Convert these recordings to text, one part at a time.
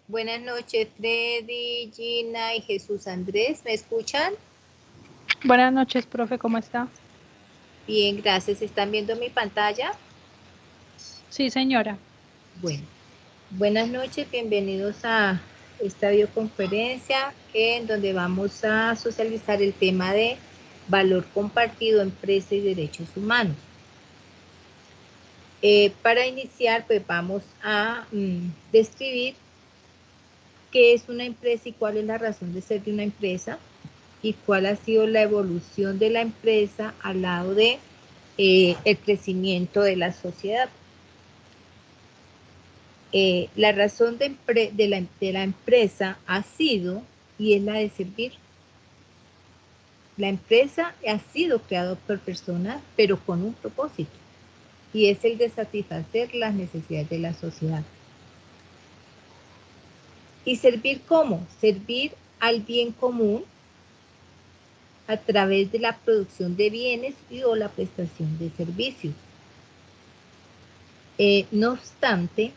Buenas noches, Freddy, Gina y Jesús Andrés. ¿Me escuchan? Buenas noches, profe, ¿cómo está? Bien, gracias. ¿Están viendo mi pantalla? Sí, señora. Bueno, buenas noches, bienvenidos a esta videoconferencia en donde vamos a socializar el tema de valor compartido, empresa y derechos humanos. Para iniciar, pues vamos a describir qué es una empresa y cuál es la razón de ser de una empresa y cuál ha sido la evolución de la empresa al lado de el crecimiento de la sociedad. La razón de la empresa ha sido y es la de servir. La empresa ha sido creada por personas, pero con un propósito, y es el de satisfacer las necesidades de la sociedad. ¿Y servir cómo? Servir al bien común a través de la producción de bienes y o la prestación de servicios. No obstante,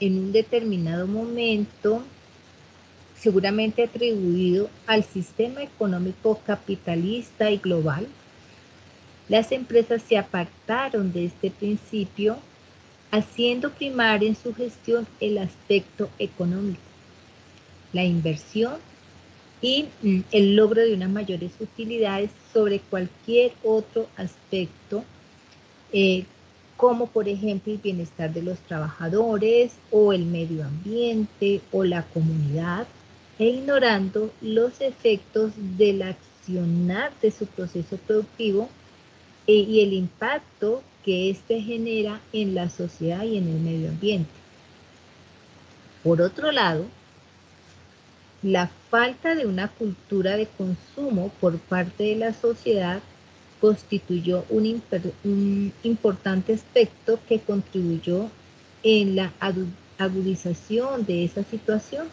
en un determinado momento, seguramente atribuido al sistema económico capitalista y global, las empresas se apartaron de este principio, haciendo primar en su gestión el aspecto económico, la inversión y el logro de unas mayores utilidades sobre cualquier otro aspecto, como por ejemplo el bienestar de los trabajadores o el medio ambiente o la comunidad, e ignorando los efectos del accionar de su proceso productivo y el impacto que éste genera en la sociedad y en el medio ambiente. Por otro lado, la falta de una cultura de consumo por parte de la sociedad constituyó un importante aspecto que contribuyó en la agudización de esa situación,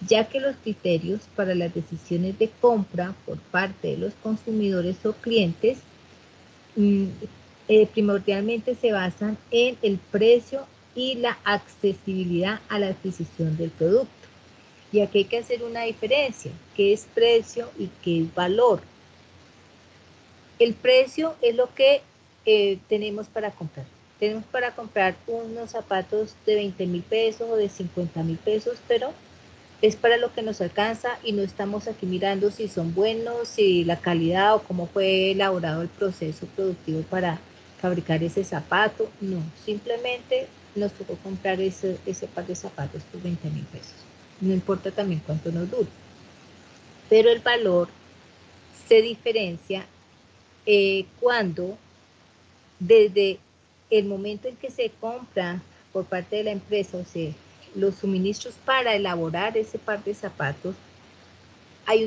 ya que los criterios para las decisiones de compra por parte de los consumidores o clientes primordialmente se basan en el precio y la accesibilidad a la adquisición del producto. Y aquí hay que hacer una diferencia, qué es precio y qué es valor. El precio es lo que tenemos para comprar. Tenemos para comprar unos zapatos de 20.000 pesos o de 50.000 pesos, pero es para lo que nos alcanza y no estamos aquí mirando si son buenos, si la calidad o cómo fue elaborado el proceso productivo para fabricar ese zapato. No, simplemente nos tocó comprar ese par de zapatos por 20.000 pesos. No importa también cuánto nos dure. Pero el valor se diferencia cuando desde el momento en que se compra por parte de la empresa, o sea, los suministros para elaborar ese par de zapatos, hay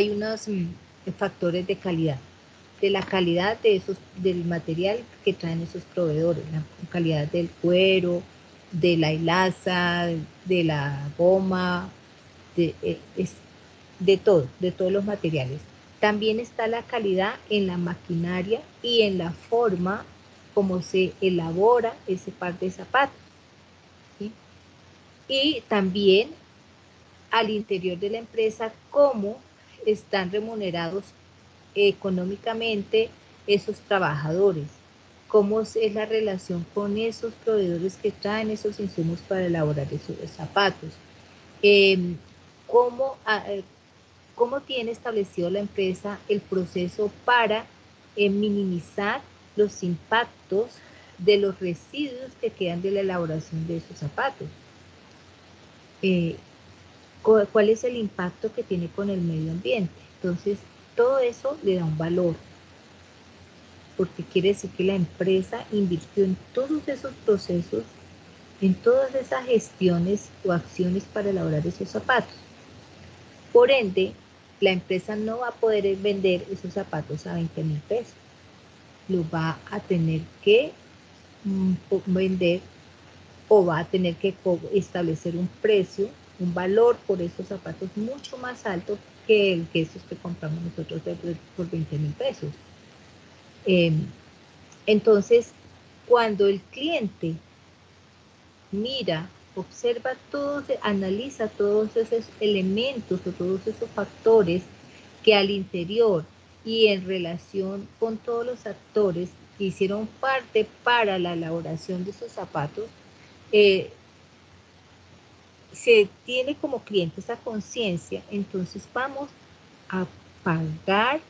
unos factores de calidad, de la calidad del material que traen esos proveedores, la calidad del cuero, de la hilaza, de la goma, de, de todos los materiales. También está la calidad en la maquinaria y en la forma como se elabora ese par de zapatos, ¿sí? Y también al interior de la empresa, cómo están remunerados económicamente esos trabajadores, cómo es la relación con esos proveedores que traen esos insumos para elaborar esos zapatos, eh, cómo, cómo tiene establecido la empresa el proceso para minimizar los impactos de los residuos que quedan de la elaboración de esos zapatos. ¿Cuál es el impacto que tiene con el medio ambiente? Entonces, todo eso le da un valor, porque quiere decir que la empresa invirtió en todos esos procesos, en todas esas gestiones o acciones para elaborar esos zapatos. Por ende, la empresa no va a poder vender esos zapatos a 20.000 pesos. Lo va a tener que vender o va a tener que establecer un precio, un valor por esos zapatos mucho más alto que el que esos que compramos nosotros por 20.000 pesos. Entonces, cuando el cliente mira observa todos, analiza todos esos elementos o todos esos factores que al interior y en relación con todos los actores que hicieron parte para la elaboración de esos zapatos, se tiene como cliente esa conciencia, entonces vamos a pagar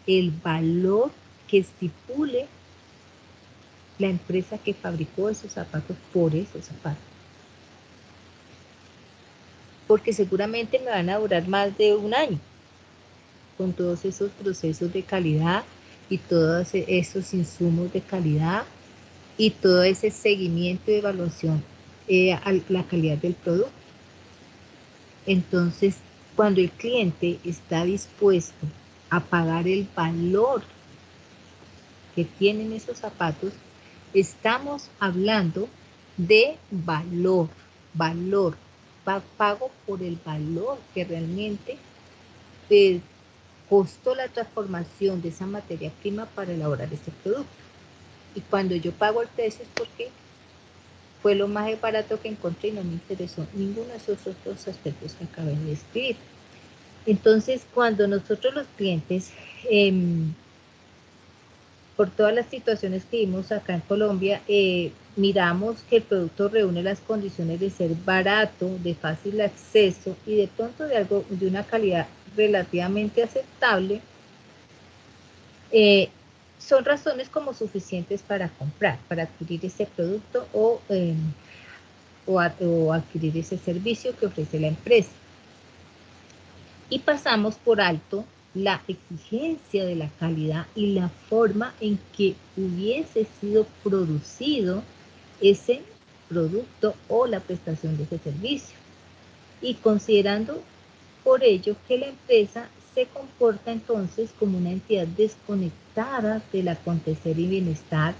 el valor que estipule la empresa que fabricó esos zapatos por esos zapatos. Porque seguramente me van a durar más de un año con todos esos procesos de calidad y todos esos insumos de calidad y todo ese seguimiento y evaluación a la calidad del producto. Entonces, cuando el cliente está dispuesto a pagar el valor que tienen esos zapatos, estamos hablando de valor, pago por el valor que realmente costó la transformación de esa materia prima para elaborar ese producto. Y cuando yo pago el precio es porque fue lo más barato que encontré y no me interesó ninguno de esos otros aspectos que acabé de describir. Entonces, cuando nosotros los clientes, por todas las situaciones que vimos acá en Colombia, miramos que el producto reúne las condiciones de ser barato, de fácil acceso y de pronto de una calidad relativamente aceptable, son razones como suficientes para comprar, para adquirir ese producto o adquirir ese servicio que ofrece la empresa. Y pasamos por alto la exigencia de la calidad y la forma en que hubiese sido producido ese producto o la prestación de ese servicio. Y considerando por ello que la empresa se comporta entonces como una entidad desconectada del acontecer y bienestar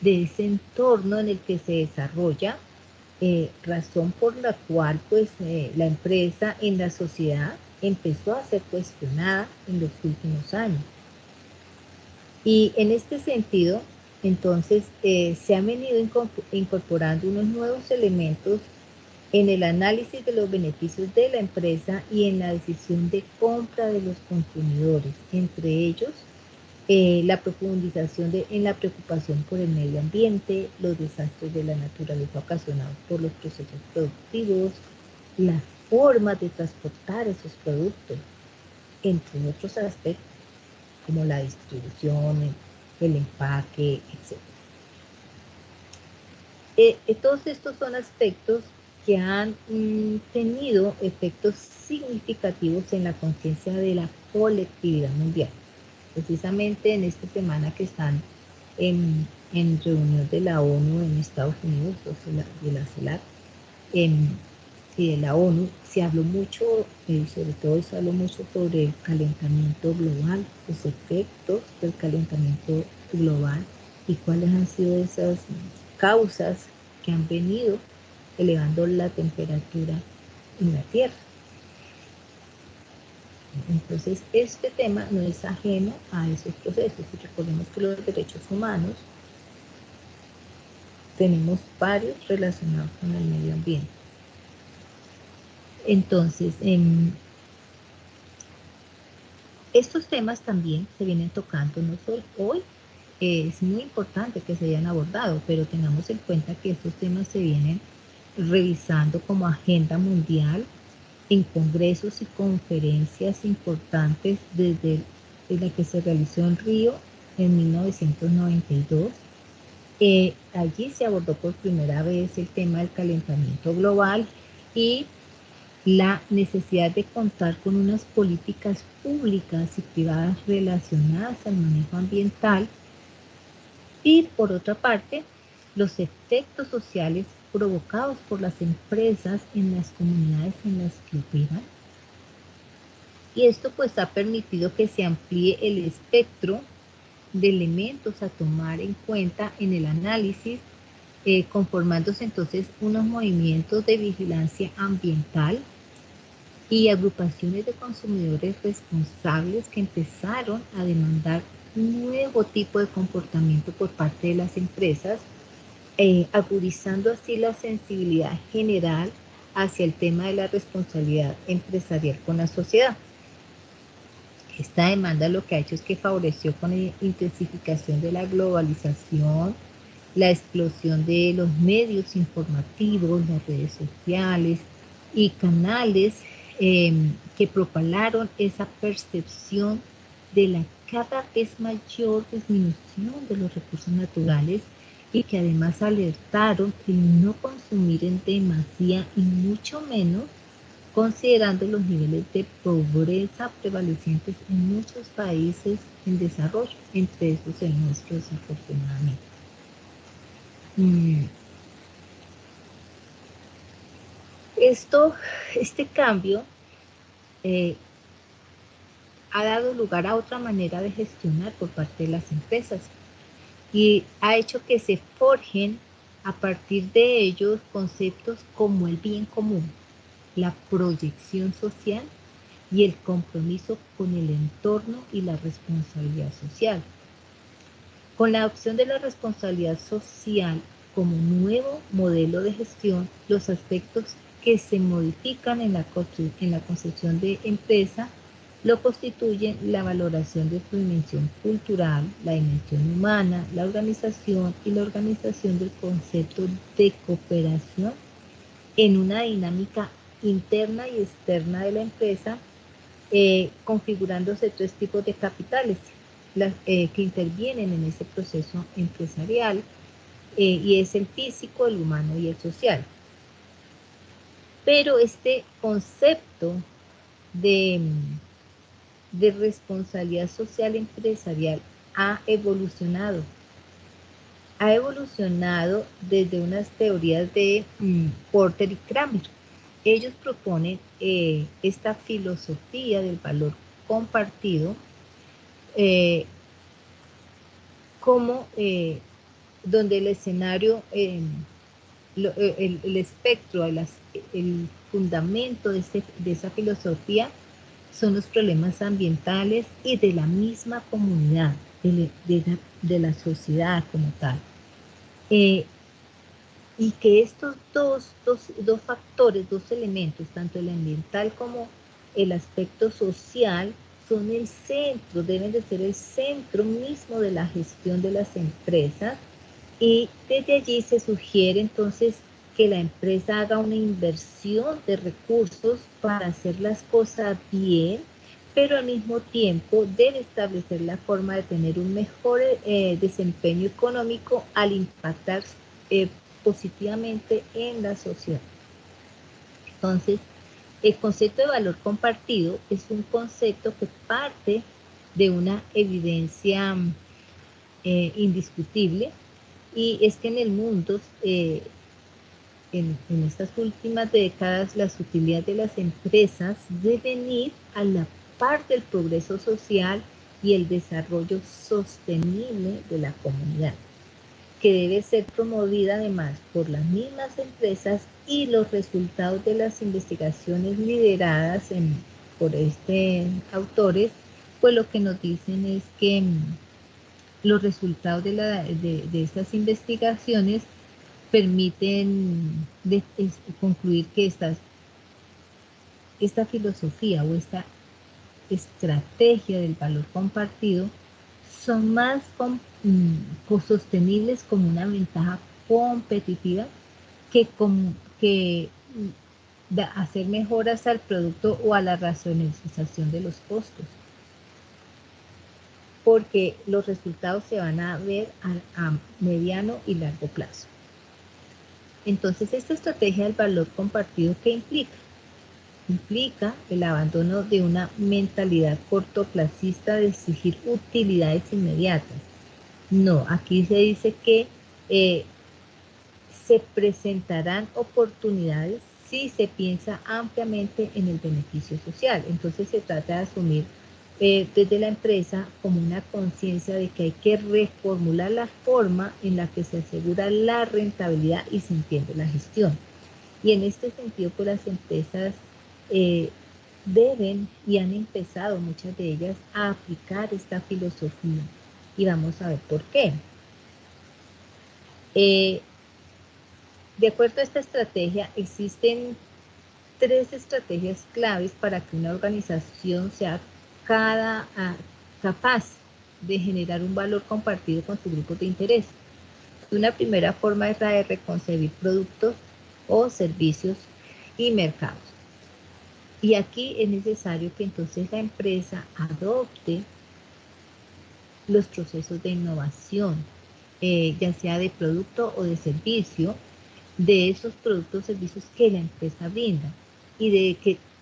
de ese entorno en el que se desarrolla, razón por la cual pues la empresa en la sociedad empezó a ser cuestionada en los últimos años. Y en este sentido, entonces, se han venido incorporando unos nuevos elementos en el análisis de los beneficios de la empresa y en la decisión de compra de los consumidores, entre ellos la profundización en la preocupación por el medio ambiente, los desastres de la naturaleza ocasionados por los procesos productivos, las formas de transportar esos productos, entre otros aspectos, como la distribución, el empaque, etc. Todos estos son aspectos que han tenido efectos significativos en la conciencia de la colectividad mundial. Precisamente en esta semana que están en reunión de la ONU en Estados Unidos, de la CELAC, y de la ONU, se habló mucho, sobre todo se habló mucho sobre el calentamiento global, los efectos del calentamiento global y cuáles han sido esas causas que han venido elevando la temperatura en la Tierra. Entonces, este tema no es ajeno a esos procesos. Y recordemos que los derechos humanos tenemos varios relacionados con el medio ambiente. Entonces, estos temas también se vienen tocando no solo hoy. Es muy importante que se hayan abordado, pero tengamos en cuenta que estos temas se vienen revisando como agenda mundial en congresos y conferencias importantes desde la que se realizó en Río en 1992. Allí se abordó por primera vez el tema del calentamiento global y la necesidad de contar con unas políticas públicas y privadas relacionadas al manejo ambiental y, por otra parte, los efectos sociales provocados por las empresas en las comunidades en las que operan. Y esto pues ha permitido que se amplíe el espectro de elementos a tomar en cuenta en el análisis, conformándose entonces unos movimientos de vigilancia ambiental y agrupaciones de consumidores responsables que empezaron a demandar un nuevo tipo de comportamiento por parte de las empresas agudizando así la sensibilidad general hacia el tema de la responsabilidad empresarial con la sociedad. Esta demanda lo que ha hecho es que favoreció con la intensificación de la globalización, la explosión de los medios informativos, las redes sociales y canales que propalaron esa percepción de la cada vez mayor disminución de los recursos naturales y que además alertaron el no consumir en demasía y mucho menos considerando los niveles de pobreza prevalecientes en muchos países en desarrollo, entre esos el nuestro desafortunadamente. Este cambio ha dado lugar a otra manera de gestionar por parte de las empresas y ha hecho que se forjen a partir de ellos conceptos como el bien común, la proyección social y el compromiso con el entorno y la responsabilidad social. Con la adopción de la responsabilidad social como nuevo modelo de gestión, los aspectos que se modifican en la concepción de empresa lo constituyen la valoración de su dimensión cultural, la dimensión humana, la organización y la organización del concepto de cooperación en una dinámica interna y externa de la empresa, configurándose tres tipos de capitales que intervienen en ese proceso empresarial, y es el físico, el humano y el social. Pero este concepto de responsabilidad social empresarial ha evolucionado desde unas teorías de Porter y Kramer. Ellos proponen esta filosofía del valor compartido como donde el escenario, el espectro, el fundamento de esa filosofía son los problemas ambientales y de la misma comunidad, de la sociedad como tal. Y que estos dos factores, dos elementos, tanto el ambiental como el aspecto social, son el centro, deben de ser el centro mismo de la gestión de las empresas, y desde allí se sugiere entonces que la empresa haga una inversión de recursos para hacer las cosas bien, pero al mismo tiempo debe establecer la forma de tener un mejor desempeño económico al impactar positivamente en la sociedad. Entonces, el concepto de valor compartido es un concepto que parte de una evidencia indiscutible, y es que en el mundo, en estas últimas décadas, las utilidades de las empresas deben ir a la par del progreso social y el desarrollo sostenible de la comunidad, que debe ser promovida además por las mismas empresas, y los resultados de las investigaciones lideradas por autores, pues lo que nos dicen es que los resultados de estas investigaciones permiten concluir que esta filosofía o esta estrategia del valor compartido son más sostenibles como una ventaja competitiva que hacer mejoras al producto o a la racionalización de los costos, porque los resultados se van a ver a mediano y largo plazo. Entonces, esta estrategia del valor compartido, ¿qué implica? Implica el abandono de una mentalidad cortoplacista de exigir utilidades inmediatas. No, aquí se dice que se presentarán oportunidades si se piensa ampliamente en el beneficio social. Entonces se trata de asumir desde la empresa como una conciencia de que hay que reformular la forma en la que se asegura la rentabilidad y se entiende la gestión. Y en este sentido, pues las empresas deben y han empezado muchas de ellas a aplicar esta filosofía. Y vamos a ver por qué. De acuerdo a esta estrategia, existen 3 estrategias claves para que una organización sea capaz de generar un valor compartido con sus grupos de interés. Una primera forma es la de reconcebir productos o servicios y mercados. Y aquí es necesario que entonces la empresa adopte los procesos de innovación, ya sea de producto o de servicio, de esos productos o servicios que la empresa brinda, y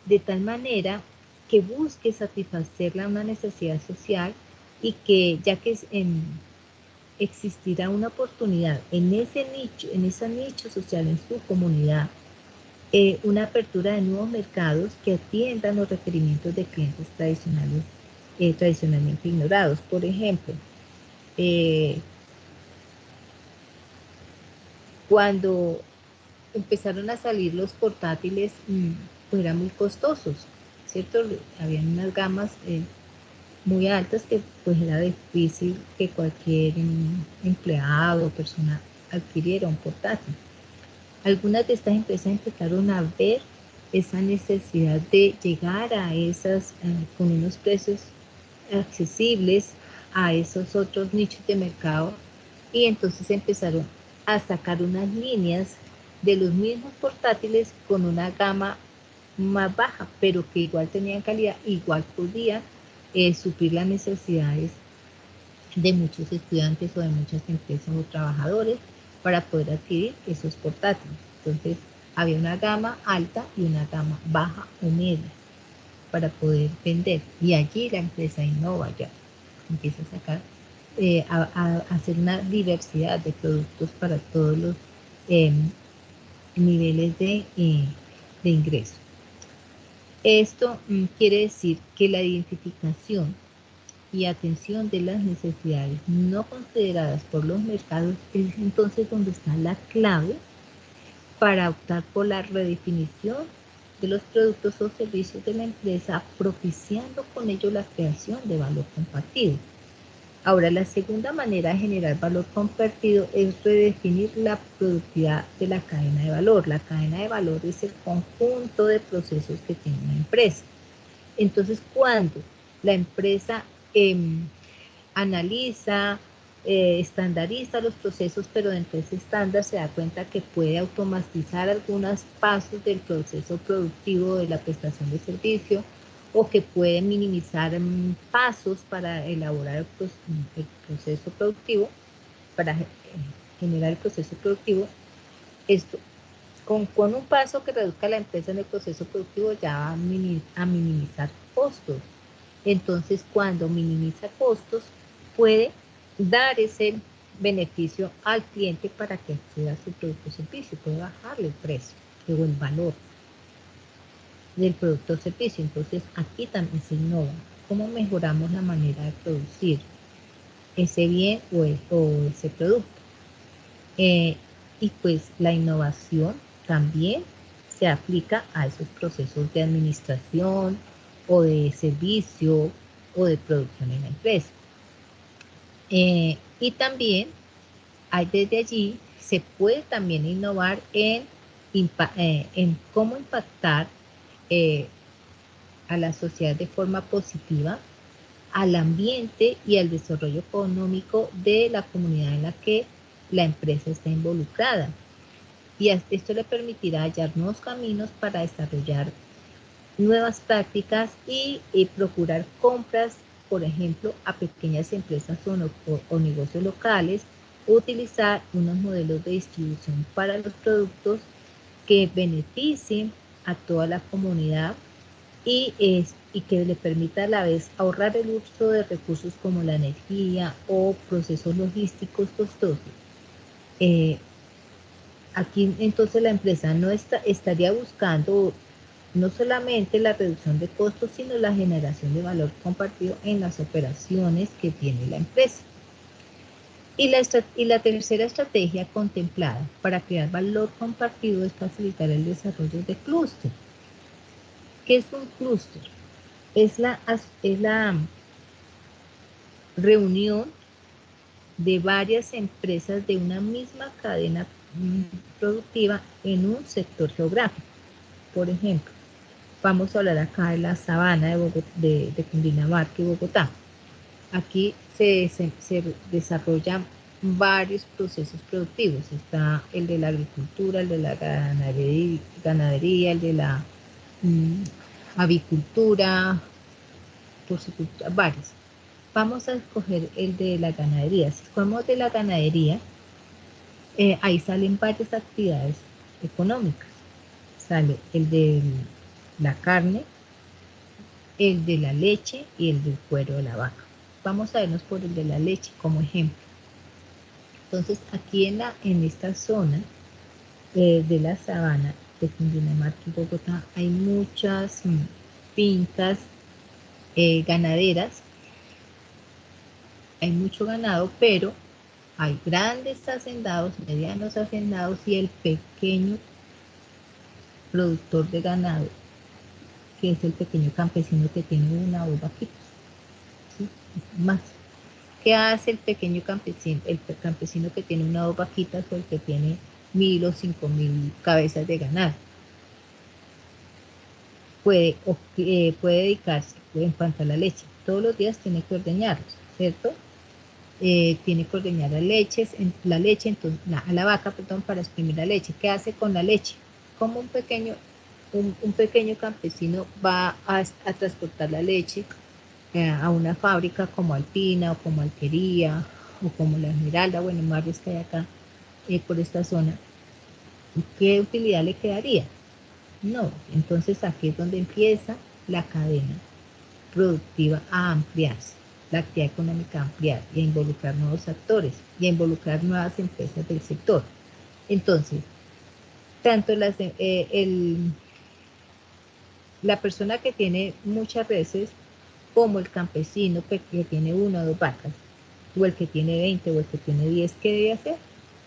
de tal manera que busque satisfacer una necesidad social, y que ya que existirá una oportunidad en ese nicho social, en su comunidad, una apertura de nuevos mercados que atiendan los requerimientos de clientes tradicionalmente ignorados. Por ejemplo, cuando empezaron a salir los portátiles, pues eran muy costosos, ¿cierto? Habían unas gamas muy altas que pues era difícil que cualquier empleado o persona adquiriera un portátil. Algunas de estas empresas empezaron a ver esa necesidad de llegar a esas con unos precios accesibles a esos otros nichos de mercado, y entonces empezaron a sacar unas líneas de los mismos portátiles con una gama más baja, pero que igual tenían calidad, igual podían suplir las necesidades de muchos estudiantes o de muchas empresas o trabajadores para poder adquirir esos portátiles. Entonces había una gama alta y una gama baja o media para poder vender, y allí la empresa innova, ya empieza a sacar, a hacer una diversidad de productos para todos los niveles de ingreso. Esto quiere decir que la identificación y atención de las necesidades no consideradas por los mercados es entonces donde está la clave para optar por la redefinición de los productos o servicios de la empresa, propiciando con ello la creación de valor compartido. Ahora, la segunda manera de generar valor compartido es redefinir la productividad de la cadena de valor. La cadena de valor es el conjunto de procesos que tiene una empresa. Entonces, cuando la empresa analiza, estandariza los procesos, pero dentro de ese estándar se da cuenta que puede automatizar algunos pasos del proceso productivo de la prestación de servicio, o que puede minimizar pasos para elaborar el proceso productivo, para generar el proceso productivo. Esto, con un paso que reduzca la empresa en el proceso productivo, ya va a minimizar costos. Entonces, cuando minimiza costos, puede dar ese beneficio al cliente para que acceda a su producto o servicio, puede bajarle el precio o el valor del producto o servicio. Entonces, aquí también se innova. ¿Cómo mejoramos la manera de producir ese bien o ese producto? Y pues la innovación también se aplica a esos procesos de administración o de servicio o de producción en la empresa. Y también desde allí se puede también innovar en cómo impactar a la sociedad de forma positiva, al ambiente y al desarrollo económico de la comunidad en la que la empresa está involucrada. Y esto le permitirá hallar nuevos caminos para desarrollar nuevas prácticas y procurar compras, por ejemplo, a pequeñas empresas o negocios locales, utilizar unos modelos de distribución para los productos que beneficien a toda la comunidad y que le permita a la vez ahorrar el uso de recursos como la energía o procesos logísticos costosos. Aquí entonces la empresa no estaría buscando no solamente la reducción de costos, sino la generación de valor compartido en las operaciones que tiene la empresa. Y la tercera estrategia contemplada para crear valor compartido es facilitar el desarrollo de clúster. ¿Qué es un clúster? Es la reunión de varias empresas de una misma cadena productiva en un sector geográfico. Por ejemplo, vamos a hablar acá de la sabana de Cundinamarca y Bogotá. Aquí se desarrollan varios procesos productivos. Está el de la agricultura, el de la ganadería, el de la avicultura, porcicultura, varios. Vamos a escoger el de la ganadería. Si escogemos de la ganadería, ahí salen varias actividades económicas. Sale el de la carne, el de la leche y el del cuero de la vaca. Vamos a vernos por el de la leche como ejemplo. Entonces, aquí en esta zona de la sabana de Cundinamarca y Bogotá hay muchas fincas ganaderas, hay mucho ganado, pero hay grandes hacendados, medianos hacendados y el pequeño productor de ganado, que es el pequeño campesino que tiene una o dos vaquitas, ¿sí? Más. ¿Qué hace el pequeño campesino? El campesino que tiene una o dos vaquitas o el que tiene 1000 o 5000 cabezas de ganado. Puede dedicarse en cuanto a la leche. Todos los días tiene que ordeñarlos, ¿cierto? Tiene que ordeñar la leche, entonces, a la vaca, perdón, para exprimir la leche. ¿Qué hace con la leche? Como un pequeño campesino va a transportar la leche a una fábrica como Alpina o como Alquería o como La Esmeralda, bueno, varios que hay acá por esta zona. ¿Qué utilidad le quedaría? No, entonces aquí es donde empieza la cadena productiva a ampliarse, la actividad económica a ampliar y a involucrar nuevos actores y a involucrar nuevas empresas del sector. Entonces, tanto la persona que tiene muchas veces como el campesino que tiene una o dos vacas, o el que tiene 20 o el que tiene 10, ¿qué debe hacer?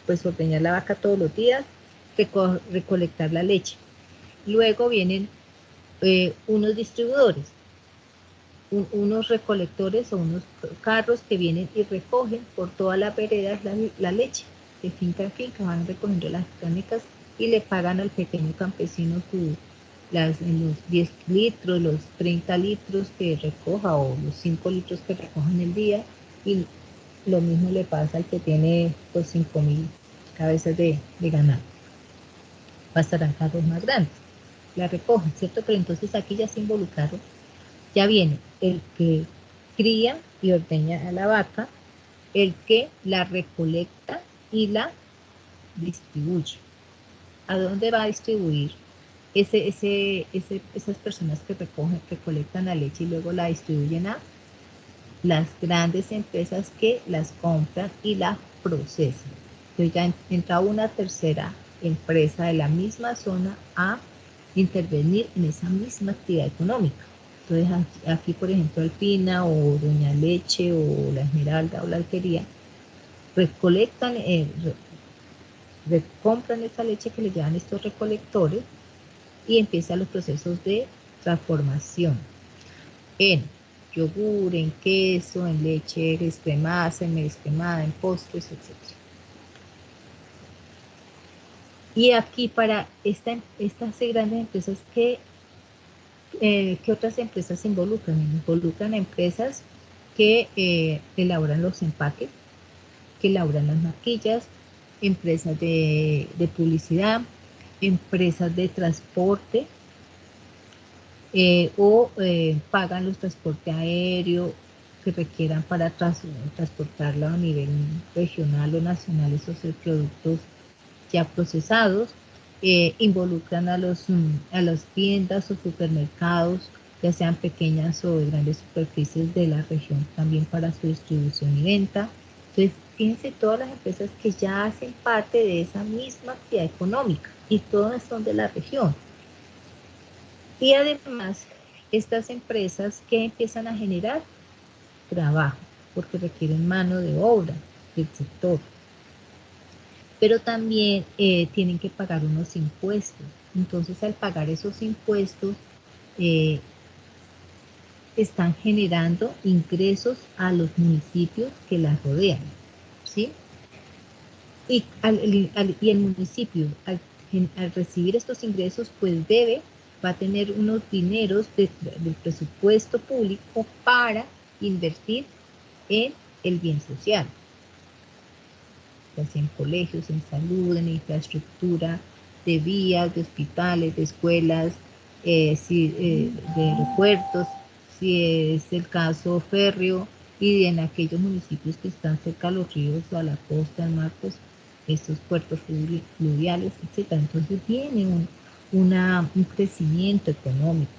Pues ordeñar la vaca todos los días, recolectar la leche. Luego vienen unos distribuidores, unos recolectores o unos carros que vienen y recogen por todas las veredas la leche, de finca en finca, van recogiendo las crónicas y le pagan al pequeño campesino los 10 litros, los 30 litros que recoja o los 5 litros que recoja en el día, y lo mismo le pasa al que tiene pues 5000 cabezas de ganado. Pasarán carros más grandes, la recogen, ¿cierto? Pero entonces aquí ya se involucraron, ya viene el que cría y ordeña a la vaca, el que la recolecta y la distribuye. ¿A dónde va a distribuir esas personas que recolectan la leche y luego la distribuyen? A las grandes empresas que las compran y la procesan? Entonces ya entra una tercera empresa de la misma zona a intervenir en esa misma actividad económica. Entonces aquí por ejemplo Alpina o Doña Leche o La Esmeralda o La Alquería recolectan, compran esa leche que le llevan estos recolectores y empiezan los procesos de transformación en yogur, en queso, en leche descremada, semidescremada, en postres, etc. Y aquí para estas grandes empresas, ¿qué otras empresas se involucran? Involucran a empresas que elaboran los empaques, que elaboran las maquillas, empresas de publicidad, empresas de transporte, o pagan los transportes aéreos que requieran para transportarlo a nivel regional o nacional, esos productos ya procesados. Involucran a las tiendas o supermercados, ya sean pequeñas o de grandes superficies de la región, también para su distribución y venta. Entonces, fíjense todas las empresas que ya hacen parte de esa misma actividad económica y todas son de la región. Y además, estas empresas que empiezan a generar trabajo, porque requieren mano de obra del sector, pero también tienen que pagar unos impuestos. Entonces, al pagar esos impuestos, están generando ingresos a los municipios que las rodean. ¿sí? Y, y el municipio, al recibir estos ingresos, pues va a tener unos dineros del presupuesto público para invertir en el bien social, ya sea en colegios, en salud, en infraestructura, de vías, de hospitales, de escuelas, de aeropuertos, si es el caso férreo, y en aquellos municipios que están cerca a los ríos o a la costa, al mar, pues estos puertos fluviales, etcétera. Entonces viene un crecimiento económico,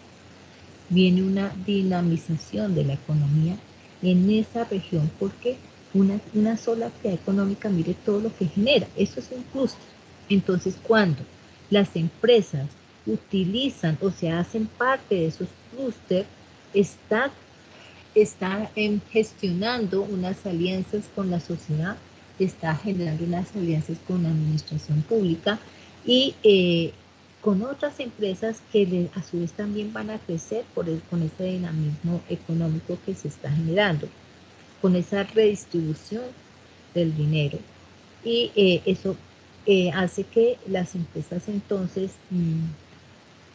viene una dinamización de la economía en esa región, porque una sola actividad económica, mire todo lo que genera, eso es un clúster. Entonces, cuando las empresas utilizan o se hacen parte de esos clústeres, está gestionando unas alianzas con la sociedad, está generando unas alianzas con la administración pública y con otras empresas que a su vez también van a crecer con ese dinamismo económico que se está generando, con esa redistribución del dinero. Y eso hace que las empresas entonces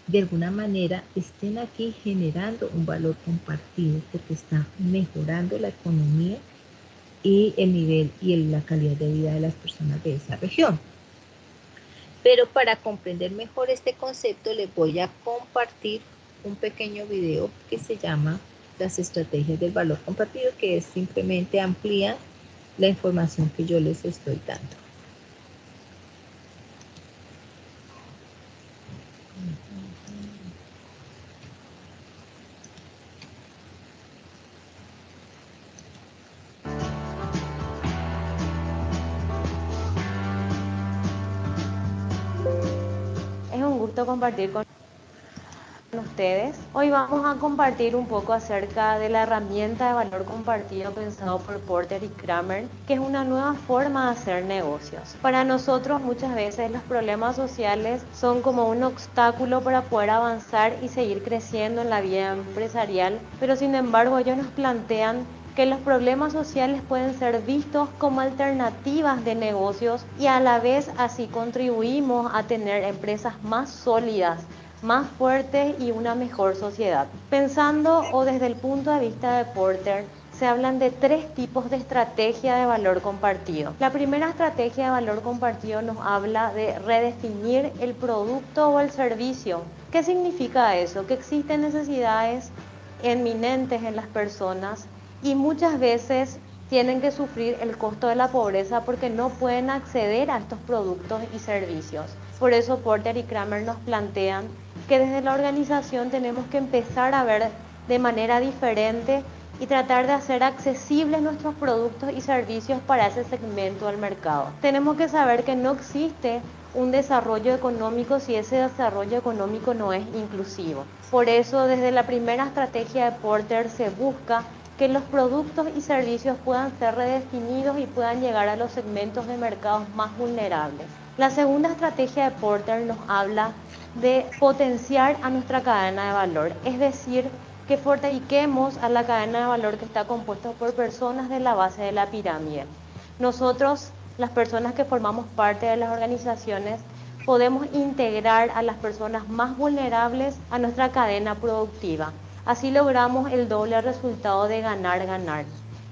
de alguna manera estén aquí generando un valor compartido, porque está mejorando la economía y el nivel y la calidad de vida de las personas de esa región. Pero para comprender mejor este concepto les voy a compartir un pequeño video que se llama Las estrategias del valor compartido, que es simplemente amplía la información que yo les estoy dando. Es un gusto compartir con ustedes. Hoy vamos a compartir un poco acerca de la herramienta de valor compartido pensado por Porter y Kramer, que es una nueva forma de hacer negocios. Para nosotros muchas veces los problemas sociales son como un obstáculo para poder avanzar y seguir creciendo en la vida empresarial, pero sin embargo ellos nos plantean que los problemas sociales pueden ser vistos como alternativas de negocios y a la vez así contribuimos a tener empresas más sólidas, más fuertes y una mejor sociedad. Pensando o desde el punto de vista de Porter, se hablan de 3 tipos de estrategia de valor compartido. La primera estrategia de valor compartido nos habla de redefinir el producto o el servicio. ¿Qué significa eso? Que existen necesidades inminentes en las personas y muchas veces tienen que sufrir el costo de la pobreza porque no pueden acceder a estos productos y servicios. Por eso Porter y Kramer nos plantean que desde la organización tenemos que empezar a ver de manera diferente y tratar de hacer accesibles nuestros productos y servicios para ese segmento del mercado. Tenemos que saber que no existe un desarrollo económico si ese desarrollo económico no es inclusivo. Por eso, desde la primera estrategia de Porter se busca que los productos y servicios puedan ser redefinidos y puedan llegar a los segmentos de mercados más vulnerables. La segunda estrategia de Porter nos habla de potenciar a nuestra cadena de valor, es decir, que fortifiquemos a la cadena de valor que está compuesta por personas de la base de la pirámide. Nosotros, las personas que formamos parte de las organizaciones, podemos integrar a las personas más vulnerables a nuestra cadena productiva. Así logramos el doble resultado de ganar-ganar.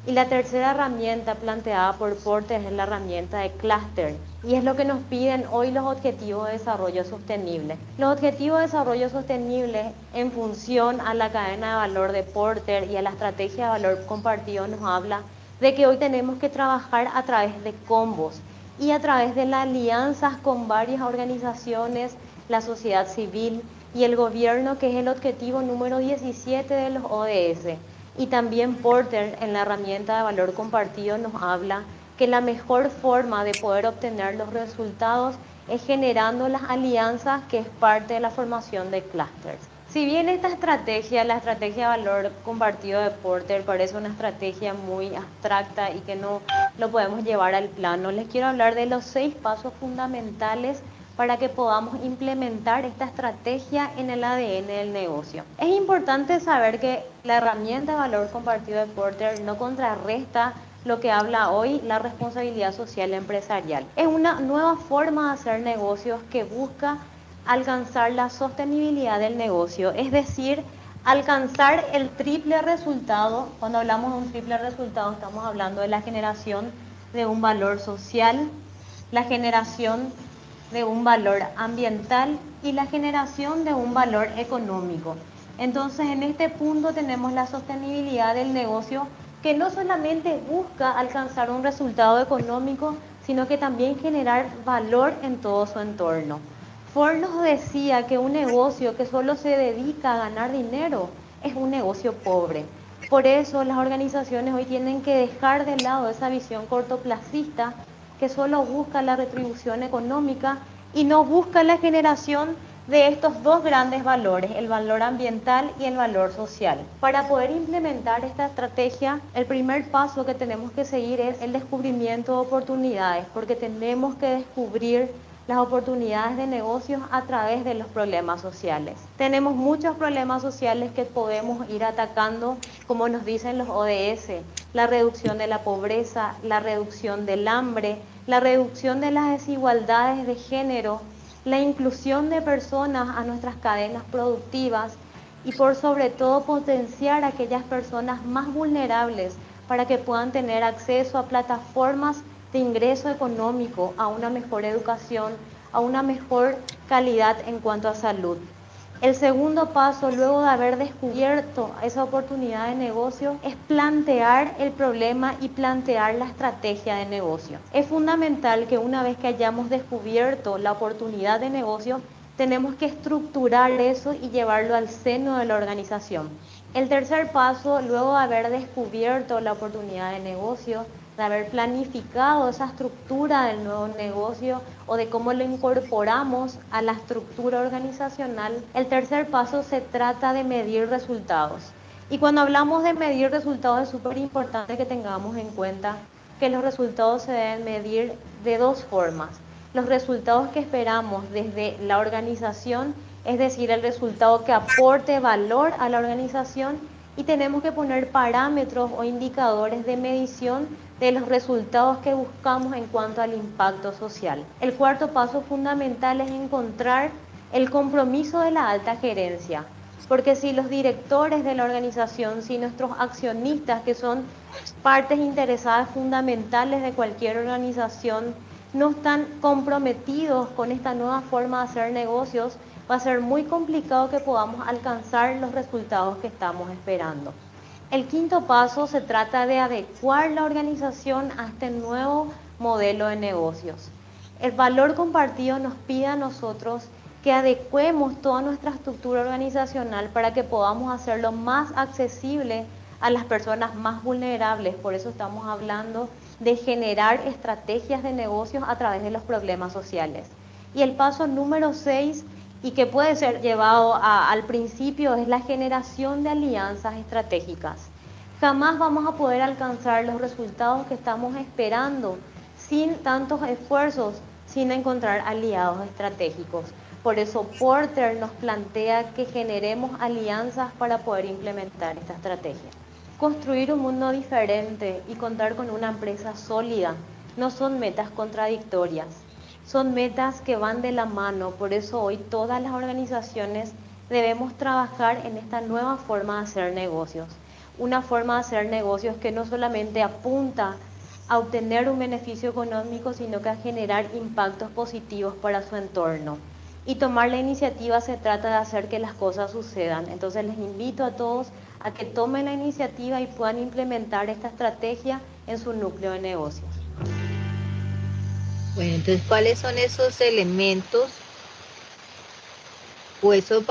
Y la tercera herramienta planteada por Porter es la herramienta de clúster, y es lo que nos piden hoy los Objetivos de Desarrollo Sostenible. Los Objetivos de Desarrollo Sostenible, en función a la cadena de valor de Porter y a la estrategia de valor compartido, nos habla de que hoy tenemos que trabajar a través de combos y a través de las alianzas con varias organizaciones, la sociedad civil y el gobierno, que es el objetivo número 17 de los ODS. Y también Porter, en la herramienta de valor compartido, nos habla que la mejor forma de poder obtener los resultados es generando las alianzas, que es parte de la formación de clústeres. Si bien esta estrategia, la estrategia de valor compartido de Porter, parece una estrategia muy abstracta y que no lo podemos llevar al plano, les quiero hablar de los 6 pasos fundamentales para que podamos implementar esta estrategia en el ADN del negocio. Es importante saber que la herramienta de valor compartido de Porter no contrarresta lo que habla hoy la responsabilidad social empresarial. Es una nueva forma de hacer negocios que busca alcanzar la sostenibilidad del negocio, es decir, alcanzar el triple resultado. Cuando hablamos de un triple resultado, estamos hablando de la generación de un valor social, la generación de un valor ambiental y la generación de un valor económico. Entonces, en este punto tenemos la sostenibilidad del negocio, que no solamente busca alcanzar un resultado económico, sino que también generar valor en todo su entorno. Ford nos decía que un negocio que solo se dedica a ganar dinero es un negocio pobre. Por eso las organizaciones hoy tienen que dejar de lado esa visión cortoplacista que solo busca la retribución económica y no busca la generación de estos dos grandes valores, el valor ambiental y el valor social. Para poder implementar esta estrategia, el primer paso que tenemos que seguir es el descubrimiento de oportunidades, porque tenemos que descubrir las oportunidades de negocios a través de los problemas sociales. Tenemos muchos problemas sociales que podemos ir atacando, como nos dicen los ODS, la reducción de la pobreza, la reducción del hambre, la reducción de las desigualdades de género, la inclusión de personas a nuestras cadenas productivas y por sobre todo potenciar a aquellas personas más vulnerables para que puedan tener acceso a plataformas de ingreso económico, a una mejor educación, a una mejor calidad en cuanto a salud. El segundo paso, luego de haber descubierto esa oportunidad de negocio, es plantear el problema y plantear la estrategia de negocio. Es fundamental que una vez que hayamos descubierto la oportunidad de negocio, tenemos que estructurar eso y llevarlo al seno de la organización. El tercer paso, luego de haber descubierto la oportunidad de negocio, de haber planificado esa estructura del nuevo negocio o de cómo lo incorporamos a la estructura organizacional, el tercer paso se trata de medir resultados. Y cuando hablamos de medir resultados es súper importante que tengamos en cuenta que los resultados se deben medir de dos formas. Los resultados que esperamos desde la organización, es decir, el resultado que aporte valor a la organización, y tenemos que poner parámetros o indicadores de medición de los resultados que buscamos en cuanto al impacto social. El cuarto paso fundamental es encontrar el compromiso de la alta gerencia, porque si los directores de la organización, si nuestros accionistas, que son partes interesadas fundamentales de cualquier organización, no están comprometidos con esta nueva forma de hacer negocios, va a ser muy complicado que podamos alcanzar los resultados que estamos esperando. El quinto paso se trata de adecuar la organización a este nuevo modelo de negocios. El valor compartido nos pide a nosotros que adecuemos toda nuestra estructura organizacional para que podamos hacerlo más accesible a las personas más vulnerables. Por eso estamos hablando de generar estrategias de negocios a través de los problemas sociales. Y el paso número 6, y que puede ser llevado al principio, es la generación de alianzas estratégicas. Jamás vamos a poder alcanzar los resultados que estamos esperando sin tantos esfuerzos, sin encontrar aliados estratégicos. Por eso Porter nos plantea que generemos alianzas para poder implementar esta estrategia. Construir un mundo diferente y contar con una empresa sólida no son metas contradictorias, son metas que van de la mano. Por eso hoy todas las organizaciones debemos trabajar en esta nueva forma de hacer negocios. Una forma de hacer negocios que no solamente apunta a obtener un beneficio económico, sino que a generar impactos positivos para su entorno. Y tomar la iniciativa se trata de hacer que las cosas sucedan. Entonces les invito a todos a que tomen la iniciativa y puedan implementar esta estrategia en su núcleo de negocios. Bueno, entonces, ¿cuáles son esos elementos o esos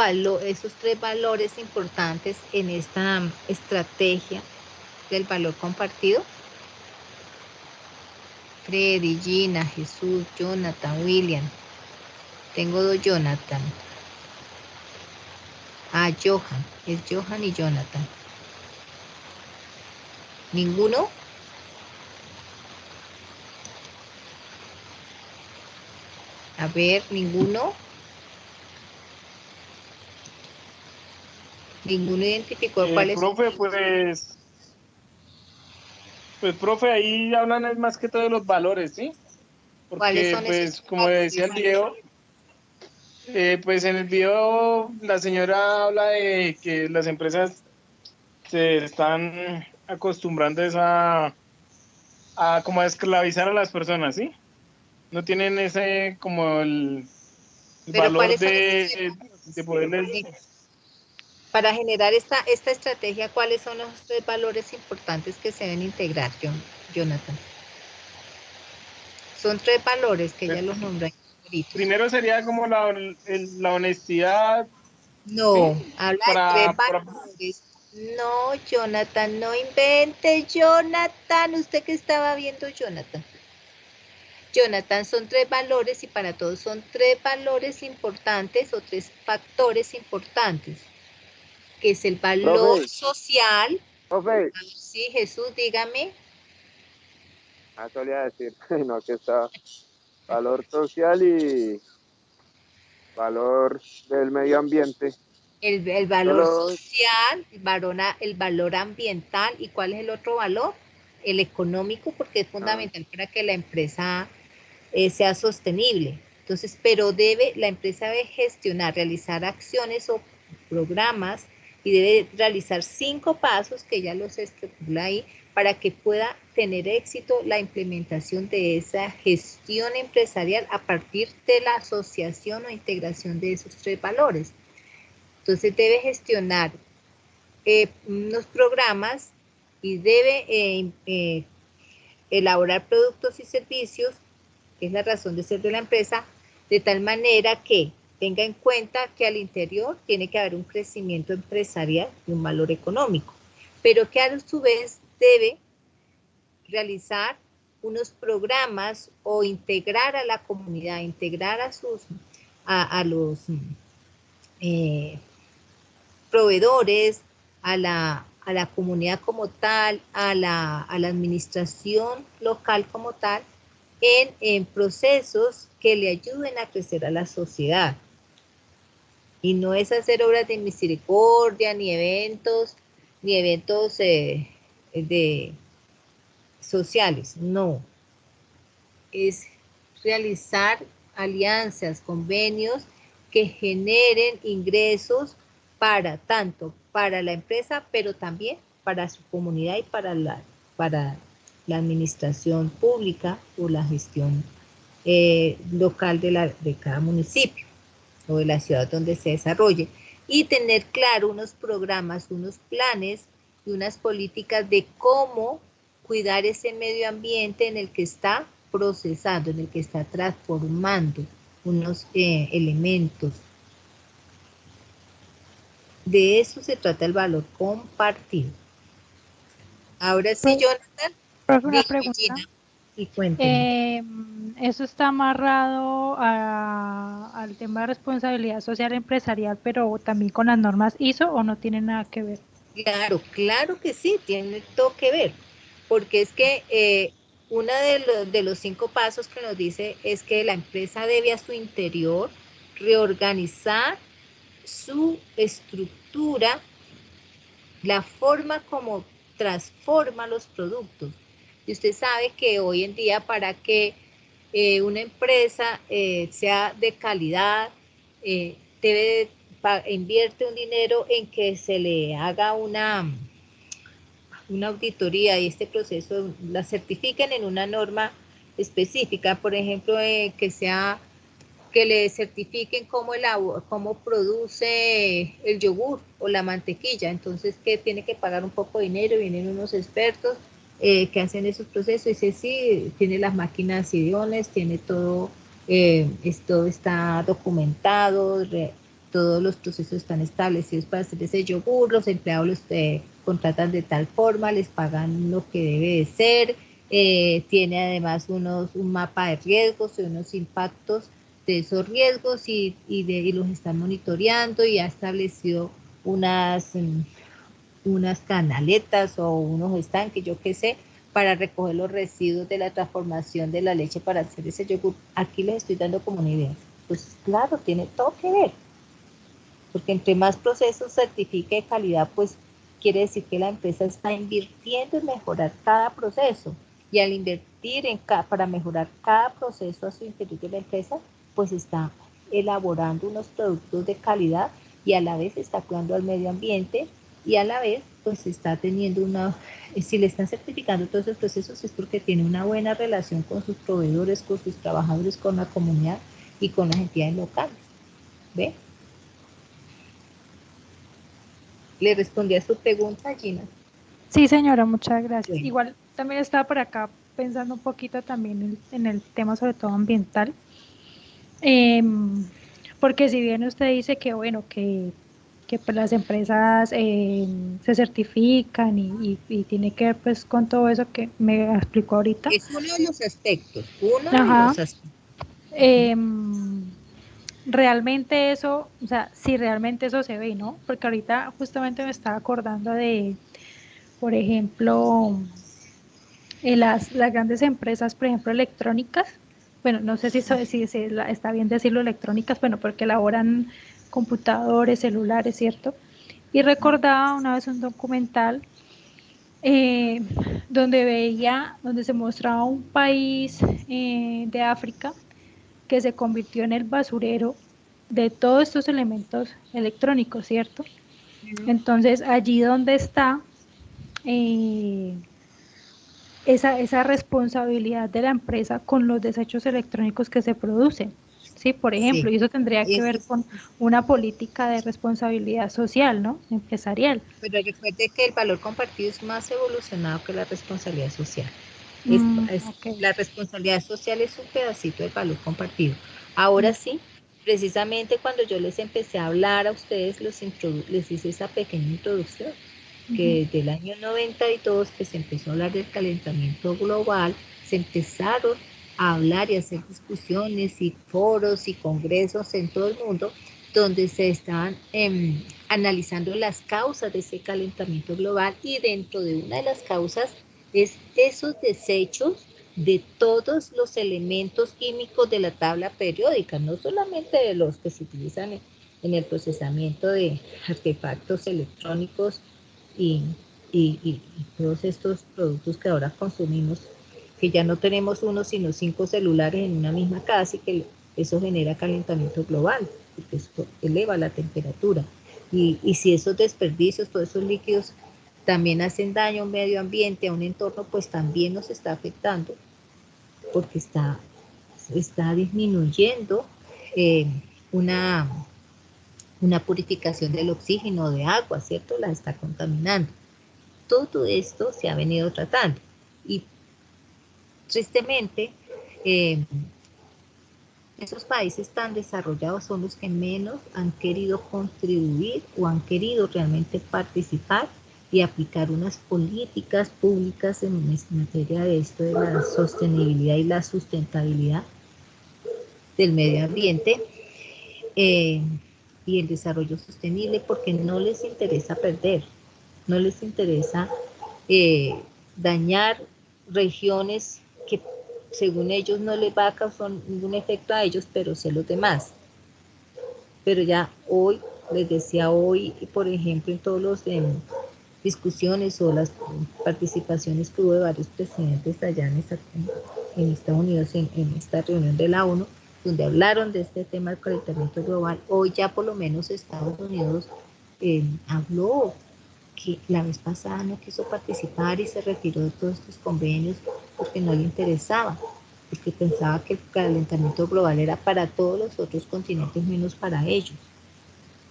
tres valores importantes en esta estrategia del valor compartido? Freddy, Gina, Jesús, Jonathan, William. Tengo dos Jonathan. Johan. Es Johan y Jonathan. ¿Ninguno? A ver, ¿ninguno? ¿Ninguno identificó cuál es? Profe, pues Pues, profe, ahí hablan es más que todo de los valores, ¿sí? ¿Cuáles Porque, son esos pues, como valores? decía el video, pues en el video la señora habla de que las empresas se están acostumbrando es a como a esclavizar a las personas, ¿sí? No tienen ese como el Pero valor ¿cuáles son esos tres de valores? poderles... Sí. Para generar esta estrategia, ¿cuáles son los tres valores importantes que se deben integrar, Jonathan? Son tres valores que ya los nombré ahorita. Primero sería como la honestidad, ¿sí? No, habla de tres valores. No, Jonathan, no invente, Jonathan. ¿Usted qué estaba viendo, Jonathan? Jonathan, son tres valores y para todos son tres valores importantes o tres factores importantes, que es el valor Profe, social. profe. Sí, Jesús, dígame. Solía decir, no, que está valor social y valor del medio ambiente. El valor Solo, social, el valor ambiental, ¿y cuál es el otro valor? El económico, porque es ah, fundamental para que la empresa sea sostenible. Entonces, pero la empresa debe gestionar, realizar acciones o programas y debe realizar 5 pasos que ya los estipula ahí para que pueda tener éxito la implementación de esa gestión empresarial a partir de la asociación o integración de esos tres valores. Entonces debe gestionar unos programas y debe elaborar productos y servicios, que es la razón de ser de la empresa, de tal manera que tenga en cuenta que al interior tiene que haber un crecimiento empresarial y un valor económico, pero que a su vez debe realizar unos programas o integrar a la comunidad, integrar a los eh, proveedores, a la comunidad como tal, a la administración local como tal, en procesos que le ayuden a crecer a la sociedad. Y no es hacer obras de misericordia, ni eventos de sociales, no. Es realizar alianzas, convenios que generen ingresos para tanto para la empresa, pero también para su comunidad y para la administración pública o la gestión local de cada municipio o de la ciudad donde se desarrolle. Y tener claro unos programas, unos planes y unas políticas de cómo cuidar ese medio ambiente en el que está procesando, en el que está transformando unos elementos. De eso se trata el valor compartido. Ahora sí, Jonathan, Profe, una dígame, pregunta. Gina, y cuénteme. Eso está amarrado al tema de responsabilidad social empresarial, pero también con las normas ISO, ¿o no tiene nada que ver? Claro, claro que sí, tiene todo que ver, porque es que uno de los 5 pasos que nos dice es que la empresa debe a su interior reorganizar su estructura, la forma como transforma los productos. Y usted sabe que hoy en día para que una empresa sea de calidad, debe invierte un dinero en que se le haga una auditoría y este proceso la certifiquen en una norma específica, por ejemplo, que le certifiquen cómo produce el yogur o la mantequilla, entonces que tiene que pagar un poco de dinero, vienen unos expertos que hacen esos procesos, y dice, sí, tiene las máquinas idóneas, tiene todo, esto está documentado, todos los procesos están establecidos para hacer ese yogur, los empleados los contratan de tal forma, les pagan lo que debe de ser, tiene además un mapa de riesgos y unos impactos de esos riesgos y los están monitoreando y ha establecido unas canaletas o unos estanques, yo qué sé, para recoger los residuos de la transformación de la leche para hacer ese yogur. Aquí les estoy dando como una idea. Pues claro, tiene todo que ver, porque entre más procesos certifique de calidad, pues quiere decir que la empresa está invirtiendo en mejorar cada proceso, y al invertir para mejorar cada proceso a su interior de la empresa, pues está elaborando unos productos de calidad y a la vez está cuidando al medio ambiente y a la vez pues está teniendo si le están certificando todos esos procesos es porque tiene una buena relación con sus proveedores, con sus trabajadores, con la comunidad y con las entidades locales. ¿Ve? ¿Le respondí a su pregunta, Gina? Sí, señora, muchas gracias. Bueno. Igual también estaba por acá pensando un poquito también en el tema sobre todo ambiental, porque si bien usted dice que bueno, que pues las empresas se certifican y tiene que ver pues con todo eso que me explicó ahorita. Es uno de los aspectos, uno de Ajá. los aspectos. Realmente eso, o sea, si realmente eso se ve, ¿no? Porque ahorita justamente me estaba acordando de, por ejemplo, las grandes empresas, por ejemplo, electrónicas, bueno, no sé si está bien decirlo electrónicas, bueno, porque elaboran computadores, celulares, ¿cierto? Y recordaba una vez un documental eh, donde se mostraba un país de África que se convirtió en el basurero de todos estos elementos electrónicos, ¿cierto? Entonces, allí donde está eh, esa responsabilidad de la empresa con los desechos electrónicos que se producen, ¿sí? Por ejemplo, Sí, y eso tendría que eso ver es, con una política de responsabilidad social, ¿no? Empresarial. pero recuerde que el valor compartido es más evolucionado que la responsabilidad social. Ok. La responsabilidad social es un pedacito del valor compartido. Ahora sí, precisamente cuando yo les empecé a hablar a ustedes, les hice esa pequeña introducción, que desde el año 92 que se empezó a hablar del calentamiento global, se empezaron a hablar y a hacer discusiones y foros y congresos en todo el mundo donde se estaban analizando las causas de ese calentamiento global, y dentro de una de las causas es esos desechos de todos los elementos químicos de la tabla periódica, no solamente de los que se utilizan en el procesamiento de artefactos electrónicos y, y todos estos productos que ahora consumimos, que ya no tenemos uno sino 5 celulares en una misma casa, y que eso genera calentamiento global, porque esto eleva la temperatura. Y si esos desperdicios, todos esos líquidos también hacen daño a un medio ambiente, a un entorno, pues también nos está afectando, porque está disminuyendo eh, una, una purificación del oxígeno de agua, ¿cierto? La está contaminando. Todo esto se ha venido tratando. Y tristemente, esos países tan desarrollados son los que menos han querido contribuir o han querido realmente participar y aplicar unas políticas públicas en materia de esto de la sostenibilidad y la sustentabilidad del medio ambiente y el desarrollo sostenible, porque no les interesa perder, no les interesa dañar regiones que según ellos no les va a causar ningún efecto a ellos, pero sí a los demás. Pero ya hoy, les decía hoy, por ejemplo, en todas las discusiones o las participaciones que hubo de varios presidentes allá en Estados Unidos, en esta reunión de la ONU, donde hablaron de este tema del calentamiento global, hoy ya por lo menos Estados Unidos habló, que la vez pasada no quiso participar y se retiró de todos estos convenios porque no le interesaba, porque pensaba que el calentamiento global era para todos los otros continentes menos para ellos.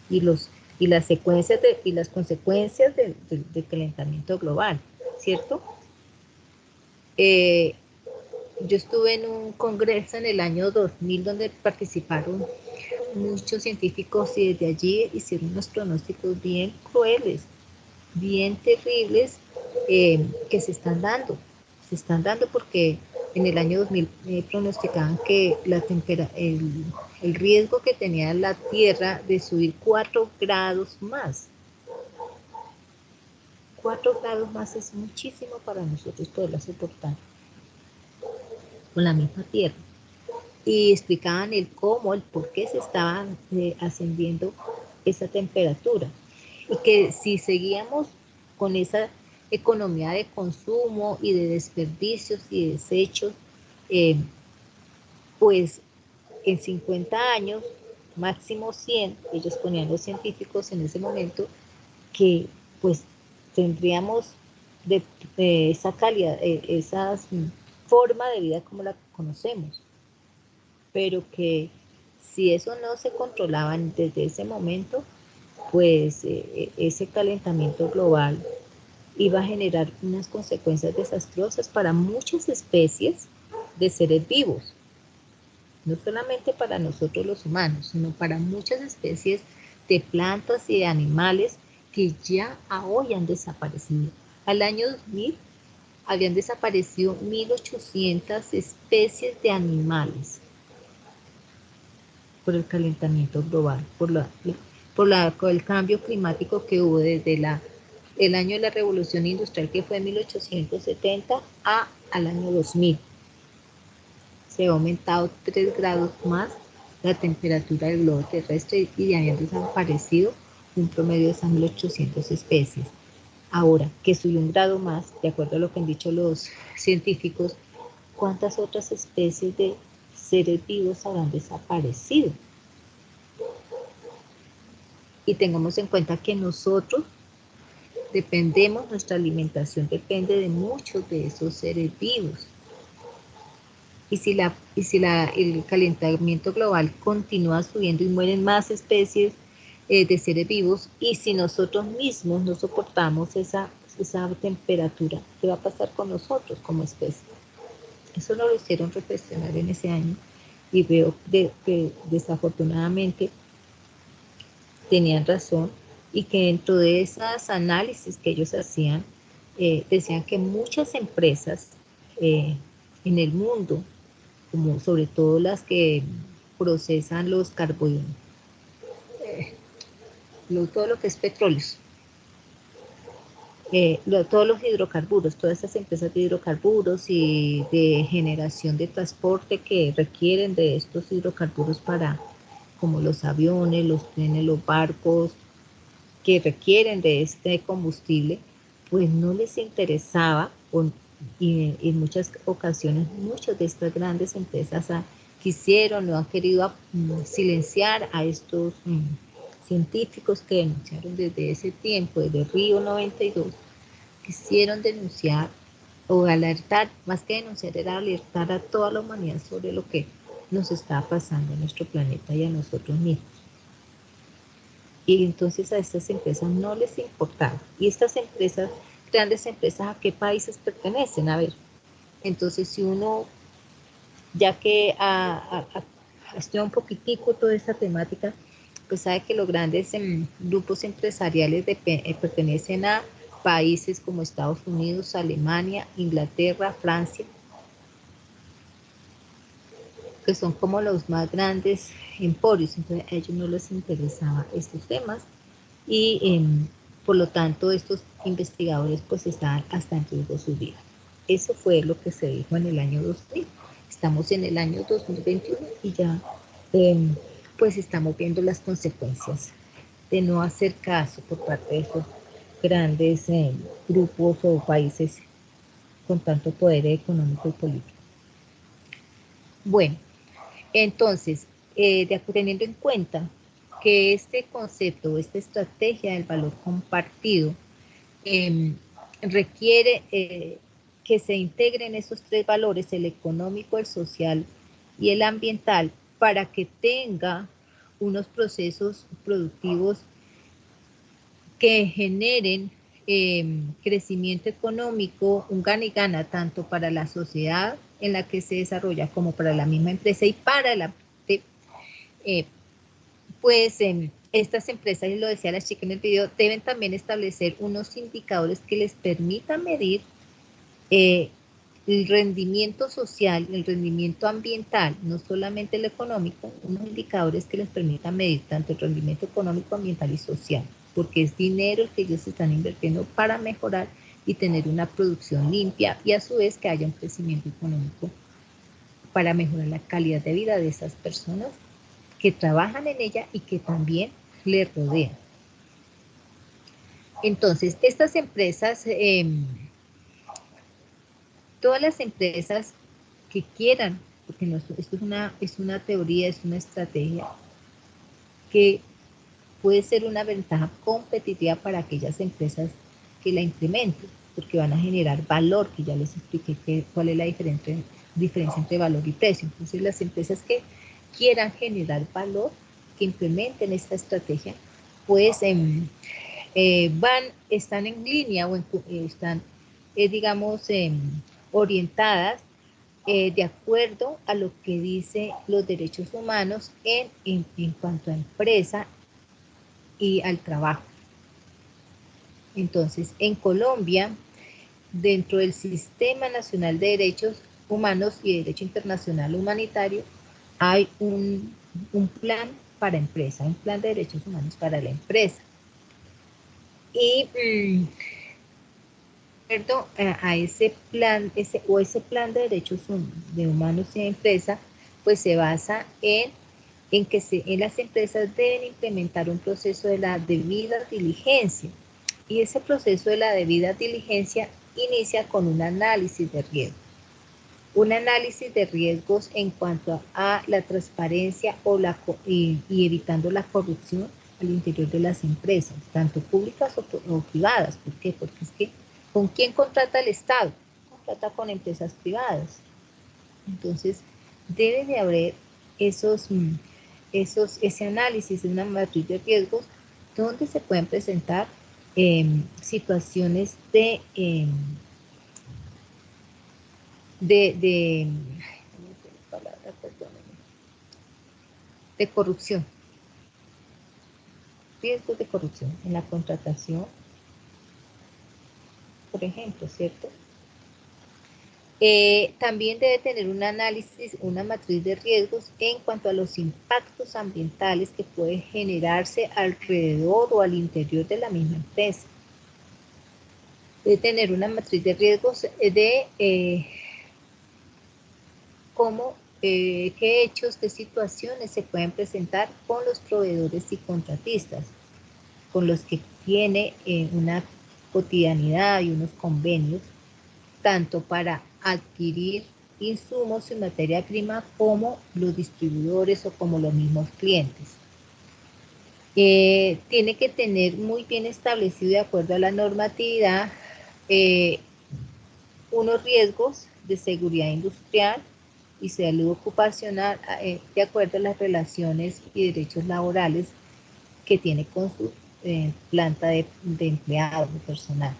Y las secuencias y las consecuencias del calentamiento global, ¿cierto? Yo estuve en un congreso en el año 2000 donde participaron muchos científicos, y desde allí hicieron unos pronósticos bien crueles, bien terribles, que se están dando. Se están dando porque en el año 2000 pronosticaban que el riesgo que tenía la Tierra de subir 4 grados más. 4 grados más es muchísimo para nosotros poderla soportar con la misma Tierra. Y explicaban el cómo, el por qué se estaba ascendiendo esa temperatura. Y que si seguíamos con esa economía de consumo y de desperdicios y desechos, pues en 50 años, máximo 100, ellos ponían los científicos en ese momento, que pues tendríamos de esa calidad, esa forma de vida como la conocemos, pero que si eso no se controlaba desde ese momento, pues ese calentamiento global iba a generar unas consecuencias desastrosas para muchas especies de seres vivos, no solamente para nosotros los humanos, sino para muchas especies de plantas y de animales que ya hoy han desaparecido. Al año 2000 habían desaparecido 1.800 especies de animales por el calentamiento global, por el cambio climático que hubo desde el año de la Revolución Industrial, que fue en 1870, al año 2000. Se ha aumentado 3 grados más la temperatura del globo terrestre y habían desaparecido un promedio de esas 1.800 especies. Ahora, que subió 1 grado más, de acuerdo a lo que han dicho los científicos, ¿cuántas otras especies de seres vivos habrán desaparecido? Y tengamos en cuenta que nosotros dependemos, nuestra alimentación depende de muchos de esos seres vivos. Y si el calentamiento global continúa subiendo y mueren más especies de seres vivos, y si nosotros mismos no soportamos esa temperatura, ¿qué va a pasar con nosotros como especie? Eso no lo hicieron reflexionar en ese año, y veo que desafortunadamente tenían razón, y que dentro de esos análisis que ellos hacían, decían que muchas empresas en el mundo, como sobre todo las que procesan los carbohidratos, todo lo que es petróleo, todos los hidrocarburos, todas esas empresas de hidrocarburos y de generación de transporte que requieren de estos hidrocarburos para, como los aviones, los trenes, los barcos, que requieren de este combustible, pues no les interesaba, y en muchas ocasiones muchas de estas grandes empresas quisieron o han querido silenciar a estos científicos que denunciaron desde ese tiempo, desde Río 92, quisieron denunciar o alertar, más que denunciar era alertar a toda la humanidad sobre lo que nos está pasando en nuestro planeta y a nosotros mismos. Y entonces a estas empresas no les importaba. Y estas empresas, grandes empresas, ¿a qué países pertenecen? A ver, entonces si uno, ya que estudia un poquitico toda esta temática, pues sabe que los grandes grupos empresariales pertenecen a países como Estados Unidos, Alemania, Inglaterra, Francia, que son como los más grandes emporios. Entonces a ellos no les interesaban estos temas, y por lo tanto estos investigadores pues estaban hasta en riesgo de su vida. Eso fue lo que se dijo en el año 2000. Estamos en el año 2021 y ya pues estamos viendo las consecuencias de no hacer caso por parte de estos grandes grupos o países con tanto poder económico y político. Bueno, entonces, teniendo en cuenta que este concepto, esta estrategia del valor compartido requiere que se integren esos 3 valores, el económico, el social y el ambiental, para que tenga unos procesos productivos que generen crecimiento económico, un gana y gana, tanto para la sociedad en la que se desarrolla como para la misma empresa y para la estas empresas, y lo decía la chica en el video, deben también establecer unos indicadores que les permitan medir el rendimiento social, el rendimiento ambiental, no solamente el económico, unos indicadores que les permitan medir tanto el rendimiento económico, ambiental y social, porque es dinero el que ellos están invirtiendo para mejorar y tener una producción limpia, y a su vez que haya un crecimiento económico para mejorar la calidad de vida de esas personas que trabajan en ella y que también les rodean. Entonces, estas empresas, todas las empresas que quieran, porque no, esto es una teoría, es una estrategia que puede ser una ventaja competitiva para aquellas empresas que la implementen, porque van a generar valor, que ya les expliqué cuál es la diferencia entre valor y precio. Entonces, las empresas que quieran generar valor, que implementen esta estrategia, pues están en línea o están, digamos, orientadas de acuerdo a lo que dice los derechos humanos en cuanto a empresa y al trabajo. Entonces, en Colombia, dentro del Sistema Nacional de Derechos Humanos y Derecho Internacional Humanitario, hay un plan para empresa, un plan de derechos humanos para la empresa. Y a ese plan, ese plan de derechos humanos y de empresa, pues se basa en que las empresas deben implementar un proceso de la debida diligencia. Y ese proceso de la debida diligencia inicia con un análisis de riesgo. Un análisis de riesgos en cuanto a la transparencia y evitando la corrupción al interior de las empresas, tanto públicas o privadas. ¿Por qué? Porque es que ¿con quién contrata el Estado? Contrata con empresas privadas. Entonces, debe de haber ese análisis de una matriz de riesgos donde se pueden presentar situaciones de corrupción, riesgos de corrupción en la contratación, por ejemplo, ¿cierto? También debe tener un análisis, una matriz de riesgos en cuanto a los impactos ambientales que pueden generarse alrededor o al interior de la misma empresa. Debe tener una matriz de riesgos de cómo, qué hechos, qué situaciones se pueden presentar con los proveedores y contratistas, con los que tiene una cotidianidad y unos convenios, tanto para adquirir insumos y materia prima como los distribuidores o como los mismos clientes. Tiene que tener muy bien establecido, de acuerdo a la normatividad, unos riesgos de seguridad industrial y salud ocupacional de acuerdo a las relaciones y derechos laborales que tiene con su planta de empleados, de personal.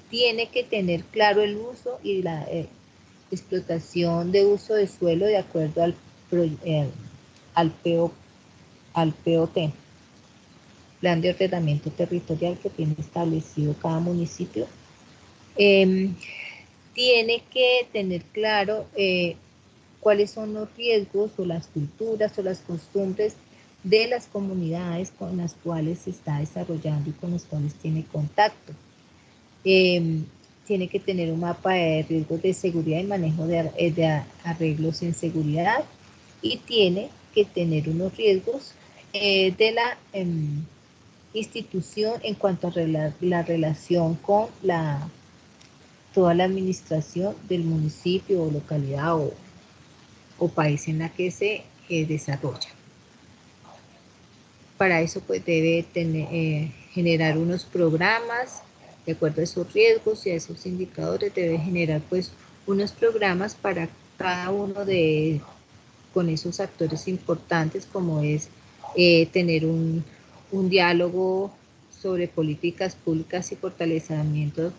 Tiene que tener claro el uso y la explotación de uso de suelo de acuerdo al POT, Plan de Ordenamiento Territorial que tiene establecido cada municipio. Tiene que tener claro cuáles son los riesgos o las culturas o las costumbres de las comunidades con las cuales se está desarrollando y con las cuales tiene contacto. Tiene que tener un mapa de riesgos de seguridad y manejo de arreglos en seguridad, y tiene que tener unos riesgos de la institución en cuanto a la relación con toda la administración del municipio o localidad o país en la que se desarrolla. Para eso pues debe generar unos programas de acuerdo a esos riesgos y a esos indicadores. Debe generar pues unos programas para cada uno con esos actores importantes, como es tener un diálogo sobre políticas públicas y fortalecimiento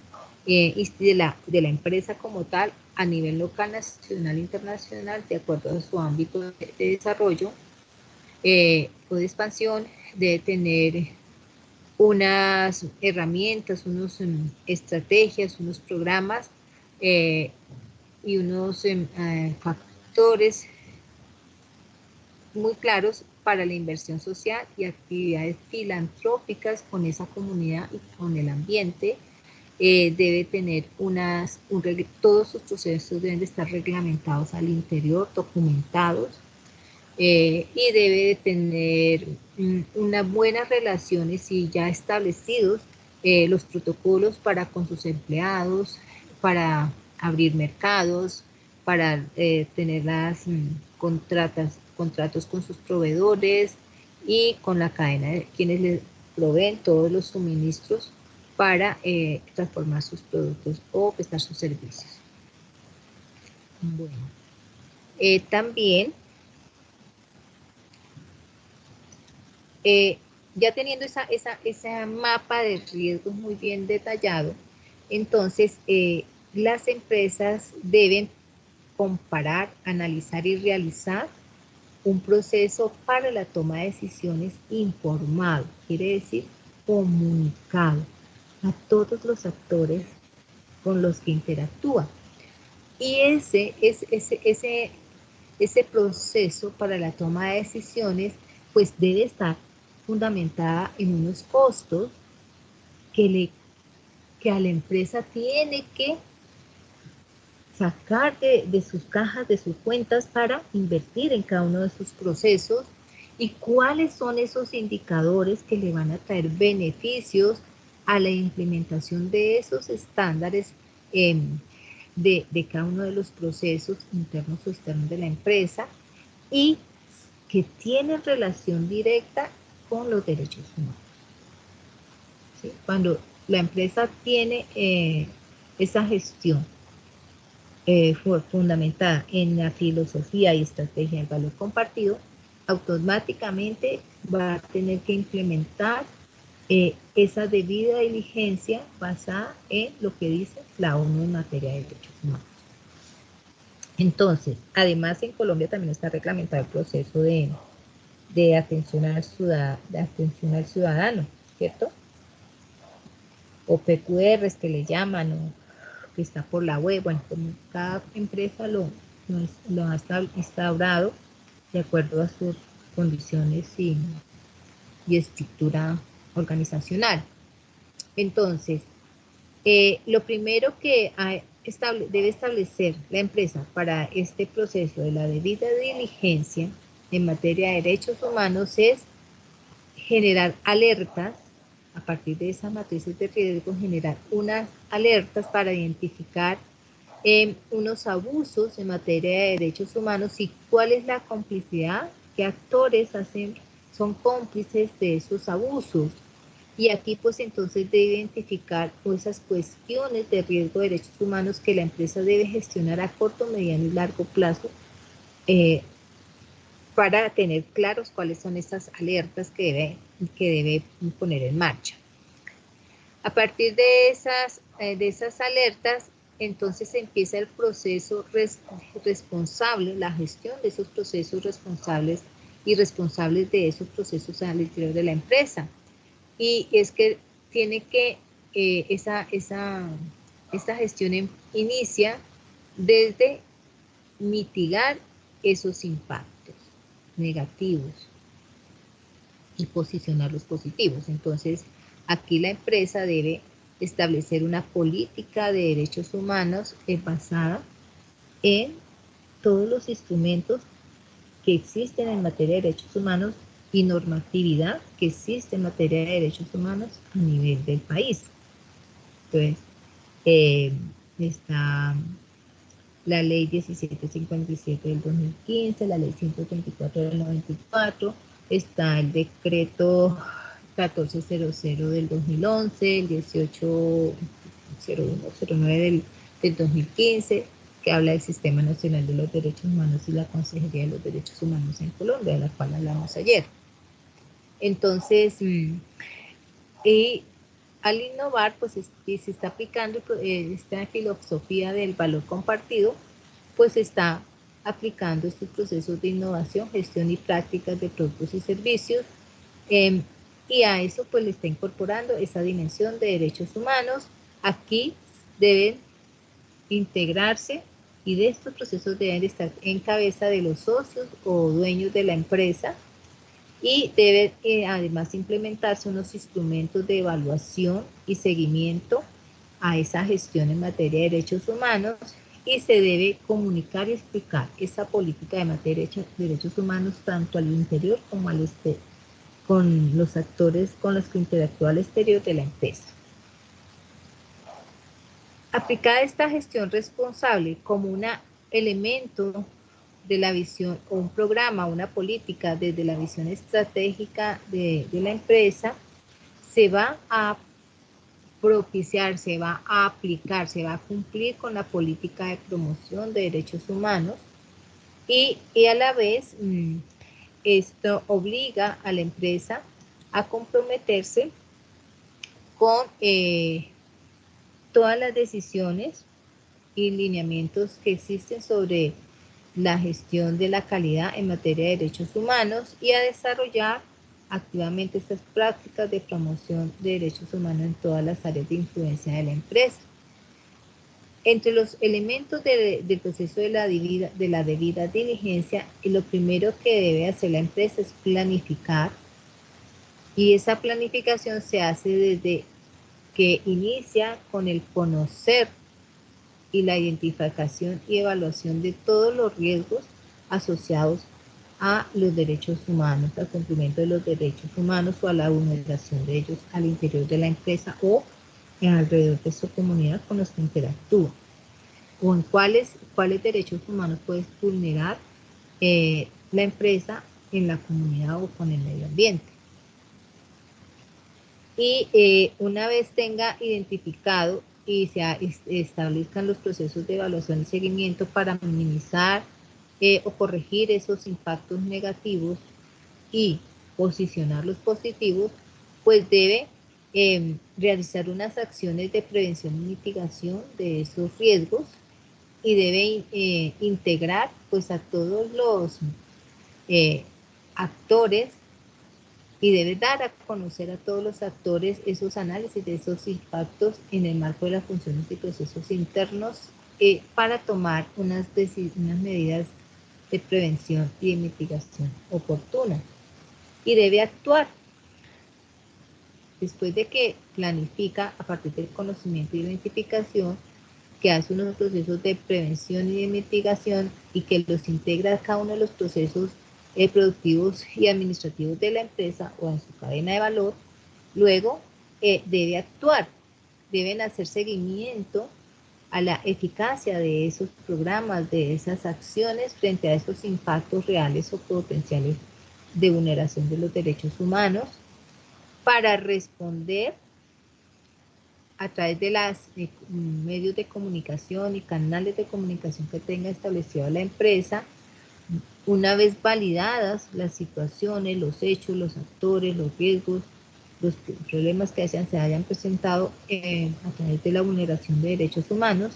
de la empresa como tal a nivel local, nacional e internacional, de acuerdo a su ámbito de desarrollo o de expansión. Debe tener unas herramientas, unas estrategias, unos programas y unos factores muy claros para la inversión social y actividades filantrópicas con esa comunidad y con el ambiente. Debe tener todos sus procesos deben de estar reglamentados al interior, documentados, y debe de tener unas buenas relaciones y ya establecidos los protocolos para con sus empleados, para abrir mercados, para tener las contratos con sus proveedores y con la cadena de quienes les proveen todos los suministros para transformar sus productos o prestar sus servicios. Bueno, también, ya teniendo esa mapa de riesgos muy bien detallado, entonces las empresas deben comparar, analizar y realizar un proceso para la toma de decisiones informado, quiere decir comunicado a todos los actores con los que interactúa. Y ese proceso para la toma de decisiones pues debe estar fundamentada en unos costos que a la empresa tiene que sacar de sus cajas, de sus cuentas para invertir en cada uno de sus procesos y cuáles son esos indicadores que le van a traer beneficios a la implementación de esos estándares de cada uno de los procesos internos o externos de la empresa y que tienen relación directa con los derechos humanos. ¿Sí? Cuando la empresa tiene esa gestión fundamentada en la filosofía y estrategia del valor compartido, automáticamente va a tener que implementar esa debida diligencia basada en lo que dice la ONU en materia de derechos humanos. Entonces, además en Colombia también está reglamentado el proceso de atención al ciudadano, ¿cierto? O PQRs que le llaman, o que está por la web, bueno, como cada empresa lo ha instaurado de acuerdo a sus condiciones y estructura organizacional. Entonces, lo primero que debe establecer la empresa para este proceso de la debida diligencia en materia de derechos humanos es generar alertas, a partir de esas matrices de riesgo, generar unas alertas para identificar unos abusos en materia de derechos humanos y cuál es la complicidad, qué actores son cómplices de esos abusos. Y aquí pues entonces debe identificar esas cuestiones de riesgo de derechos humanos que la empresa debe gestionar a corto, mediano y largo plazo para tener claros cuáles son esas alertas que debe poner en marcha. A partir de esas alertas, entonces empieza el proceso responsable, la gestión de esos procesos responsables y responsables de esos procesos al interior de la empresa. Y es que tiene que, esta gestión inicia desde mitigar esos impactos negativos y posicionar los positivos. Entonces, aquí la empresa debe establecer una política de derechos humanos basada en todos los instrumentos que existen en materia de derechos humanos y normatividad que existe en materia de derechos humanos a nivel del país. Entonces, está la ley 1757 del 2015, la ley 134 del 94, está el decreto 1400 del 2011, el 180109 del 2015, que habla del Sistema Nacional de los Derechos Humanos y la Consejería de los Derechos Humanos en Colombia, de la cual hablamos ayer. Entonces, y al innovar, pues se está aplicando esta filosofía del valor compartido, pues se está aplicando estos procesos de innovación, gestión y prácticas de productos y servicios, y a eso pues le está incorporando esa dimensión de derechos humanos. Aquí deben integrarse y de estos procesos deben estar en cabeza de los socios o dueños de la empresa y deben además implementarse unos instrumentos de evaluación y seguimiento a esa gestión en materia de derechos humanos y se debe comunicar y explicar esa política de materia de derechos humanos tanto al interior como con los actores con los que interactúa al exterior de la empresa. Aplicada esta gestión responsable como un elemento de la visión o un programa, una política desde la visión estratégica de la empresa, se va a propiciar, se va a aplicar, se va a cumplir con la política de promoción de derechos humanos y a la vez esto obliga a la empresa a comprometerse con todas las decisiones y lineamientos que existen sobre la gestión de la calidad en materia de derechos humanos y a desarrollar activamente estas prácticas de promoción de derechos humanos en todas las áreas de influencia de la empresa. Entre los elementos del proceso de la debida diligencia, lo primero que debe hacer la empresa es planificar, y esa planificación se hace desde que inicia con el conocer y la identificación y evaluación de todos los riesgos asociados a los derechos humanos, al cumplimiento de los derechos humanos o a la vulneración de ellos al interior de la empresa o alrededor de su comunidad con los que interactúa, o en cuáles derechos humanos puede vulnerar la empresa en la comunidad o con el medio ambiente. Y una vez tenga identificado y se establezcan los procesos de evaluación y seguimiento para minimizar o corregir esos impactos negativos y posicionar los positivos, pues debe realizar unas acciones de prevención y mitigación de esos riesgos y debe integrar pues a todos los actores y debe dar a conocer a todos los actores esos análisis de esos impactos en el marco de las funciones y procesos internos para tomar unas medidas de prevención y de mitigación oportunas. Y debe actuar después de que planifica a partir del conocimiento y identificación, que hace unos procesos de prevención y de mitigación y que los integra a cada uno de los procesos productivos y administrativos de la empresa o en su cadena de valor. Luego debe actuar, deben hacer seguimiento a la eficacia de esos programas, de esas acciones frente a esos impactos reales o potenciales de vulneración de los derechos humanos, para responder a través de los medios de comunicación y canales de comunicación que tenga establecido la empresa, una vez validadas las situaciones, los hechos, los actores, los riesgos, los problemas que se hayan presentado a través de la vulneración de derechos humanos,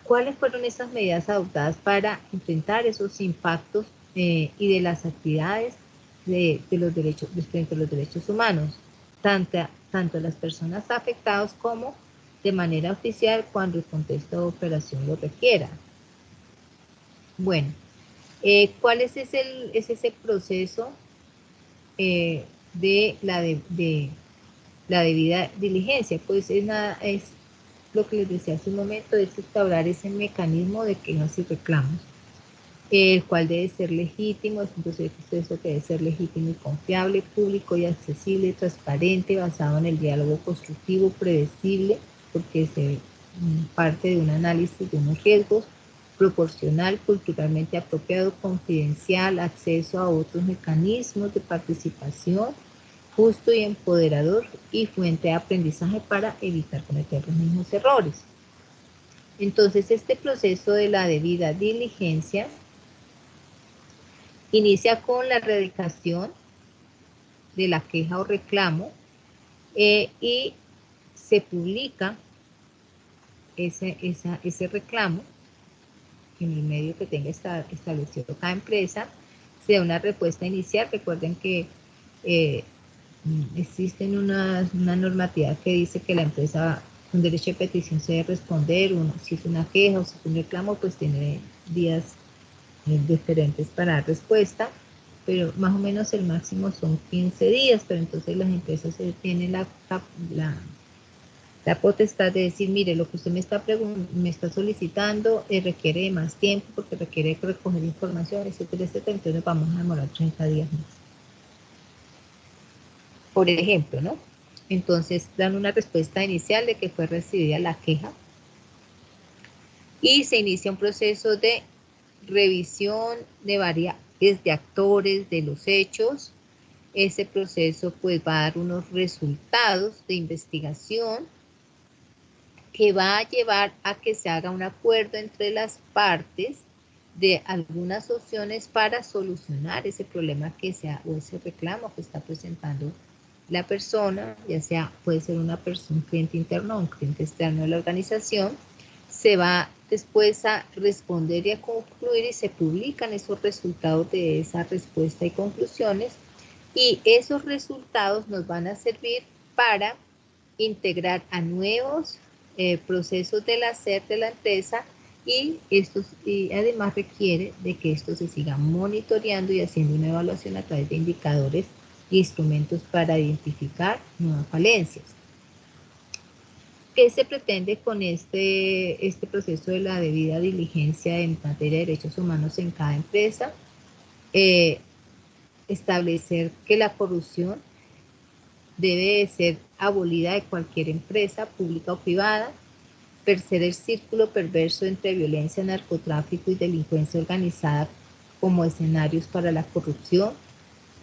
cuáles fueron esas medidas adoptadas para enfrentar esos impactos y de las actividades de los derechos, frente a los derechos humanos, tanto las personas afectadas como de manera oficial cuando el contexto de operación lo requiera. Bueno, ¿cuál es ese proceso de la debida diligencia? Pues es lo que les decía hace un momento, es instaurar ese mecanismo de quejas y reclamos, el cual debe ser legítimo, es un proceso que debe ser legítimo y confiable, público y accesible, transparente, basado en el diálogo constructivo, predecible, porque se parte de un análisis de unos riesgos, proporcional, culturalmente apropiado, confidencial, acceso a otros mecanismos de participación, justo y empoderador y fuente de aprendizaje para evitar cometer los mismos errores. Entonces, este proceso de la debida diligencia inicia con la erradicación de la queja o reclamo y se publica ese reclamo en el medio que tenga establecido cada empresa. Se da una respuesta inicial. Recuerden que existen una normativa que dice que la empresa con derecho de petición se debe responder, si es una queja o si es un reclamo, pues tiene días diferentes para dar respuesta, pero más o menos el máximo son 15 días, pero entonces las empresas tienen la potestad de decir, mire, lo que usted me está solicitando requiere de más tiempo porque requiere recoger información, etcétera, etcétera, entonces vamos a demorar 30 días más. por ejemplo, ¿no? Entonces dan una respuesta inicial de que fue recibida la queja y se inicia un proceso de revisión de variables, de actores, de los hechos. Ese proceso pues va a dar unos resultados de investigación que va a llevar a que se haga un acuerdo entre las partes de algunas opciones para solucionar ese problema que sea o ese reclamo que está presentando la persona, ya sea puede ser una persona, un cliente interno o un cliente externo de la organización. Se va después a responder y a concluir y se publican esos resultados de esa respuesta y conclusiones, y esos resultados nos van a servir para integrar a nuevos procesos del hacer de la empresa, y además requiere de que esto se siga monitoreando y haciendo una evaluación a través de indicadores e instrumentos para identificar nuevas falencias. ¿Qué se pretende con este proceso de la debida diligencia en materia de derechos humanos en cada empresa? Establecer que la corrupción debe ser abolida de cualquier empresa pública o privada, vencer el círculo perverso entre violencia, narcotráfico y delincuencia organizada como escenarios para la corrupción,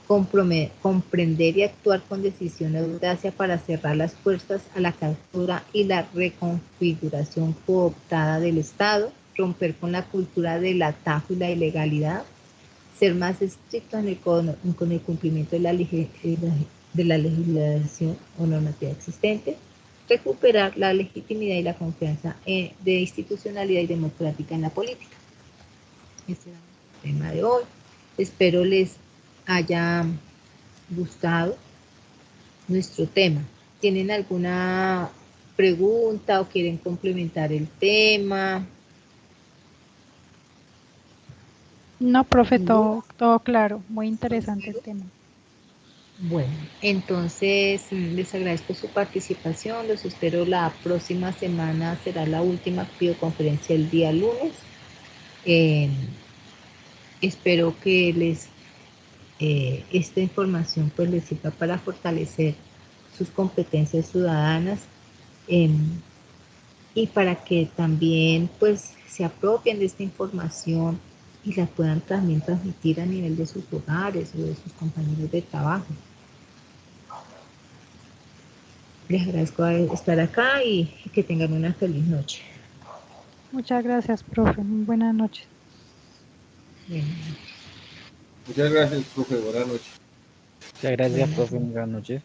comprender y actuar con decisión y audacia para cerrar las puertas a la captura y la reconfiguración cooptada del Estado, romper con la cultura del atajo y la ilegalidad, ser más estricto con el cumplimiento de la legislación o normativa existente, recuperar la legitimidad y la confianza de institucionalidad y democrática en la política. Este es el tema de hoy. Espero les haya gustado nuestro tema. ¿Tienen alguna pregunta o quieren complementar el tema? No, profe, todo claro, muy interesante el tema. Bueno, entonces les agradezco su participación, los espero la próxima semana, será la última videoconferencia el día lunes. Espero que esta información pues les sirva para fortalecer sus competencias ciudadanas, y para que también pues se apropien de esta información y la puedan también transmitir a nivel de sus hogares o de sus compañeros de trabajo. Les agradezco estar acá y que tengan una feliz noche. Muchas gracias, profe. Muy buenas noches. Bien. Muchas gracias, profe. Buenas noches. Muchas gracias, profe. Buenas noches.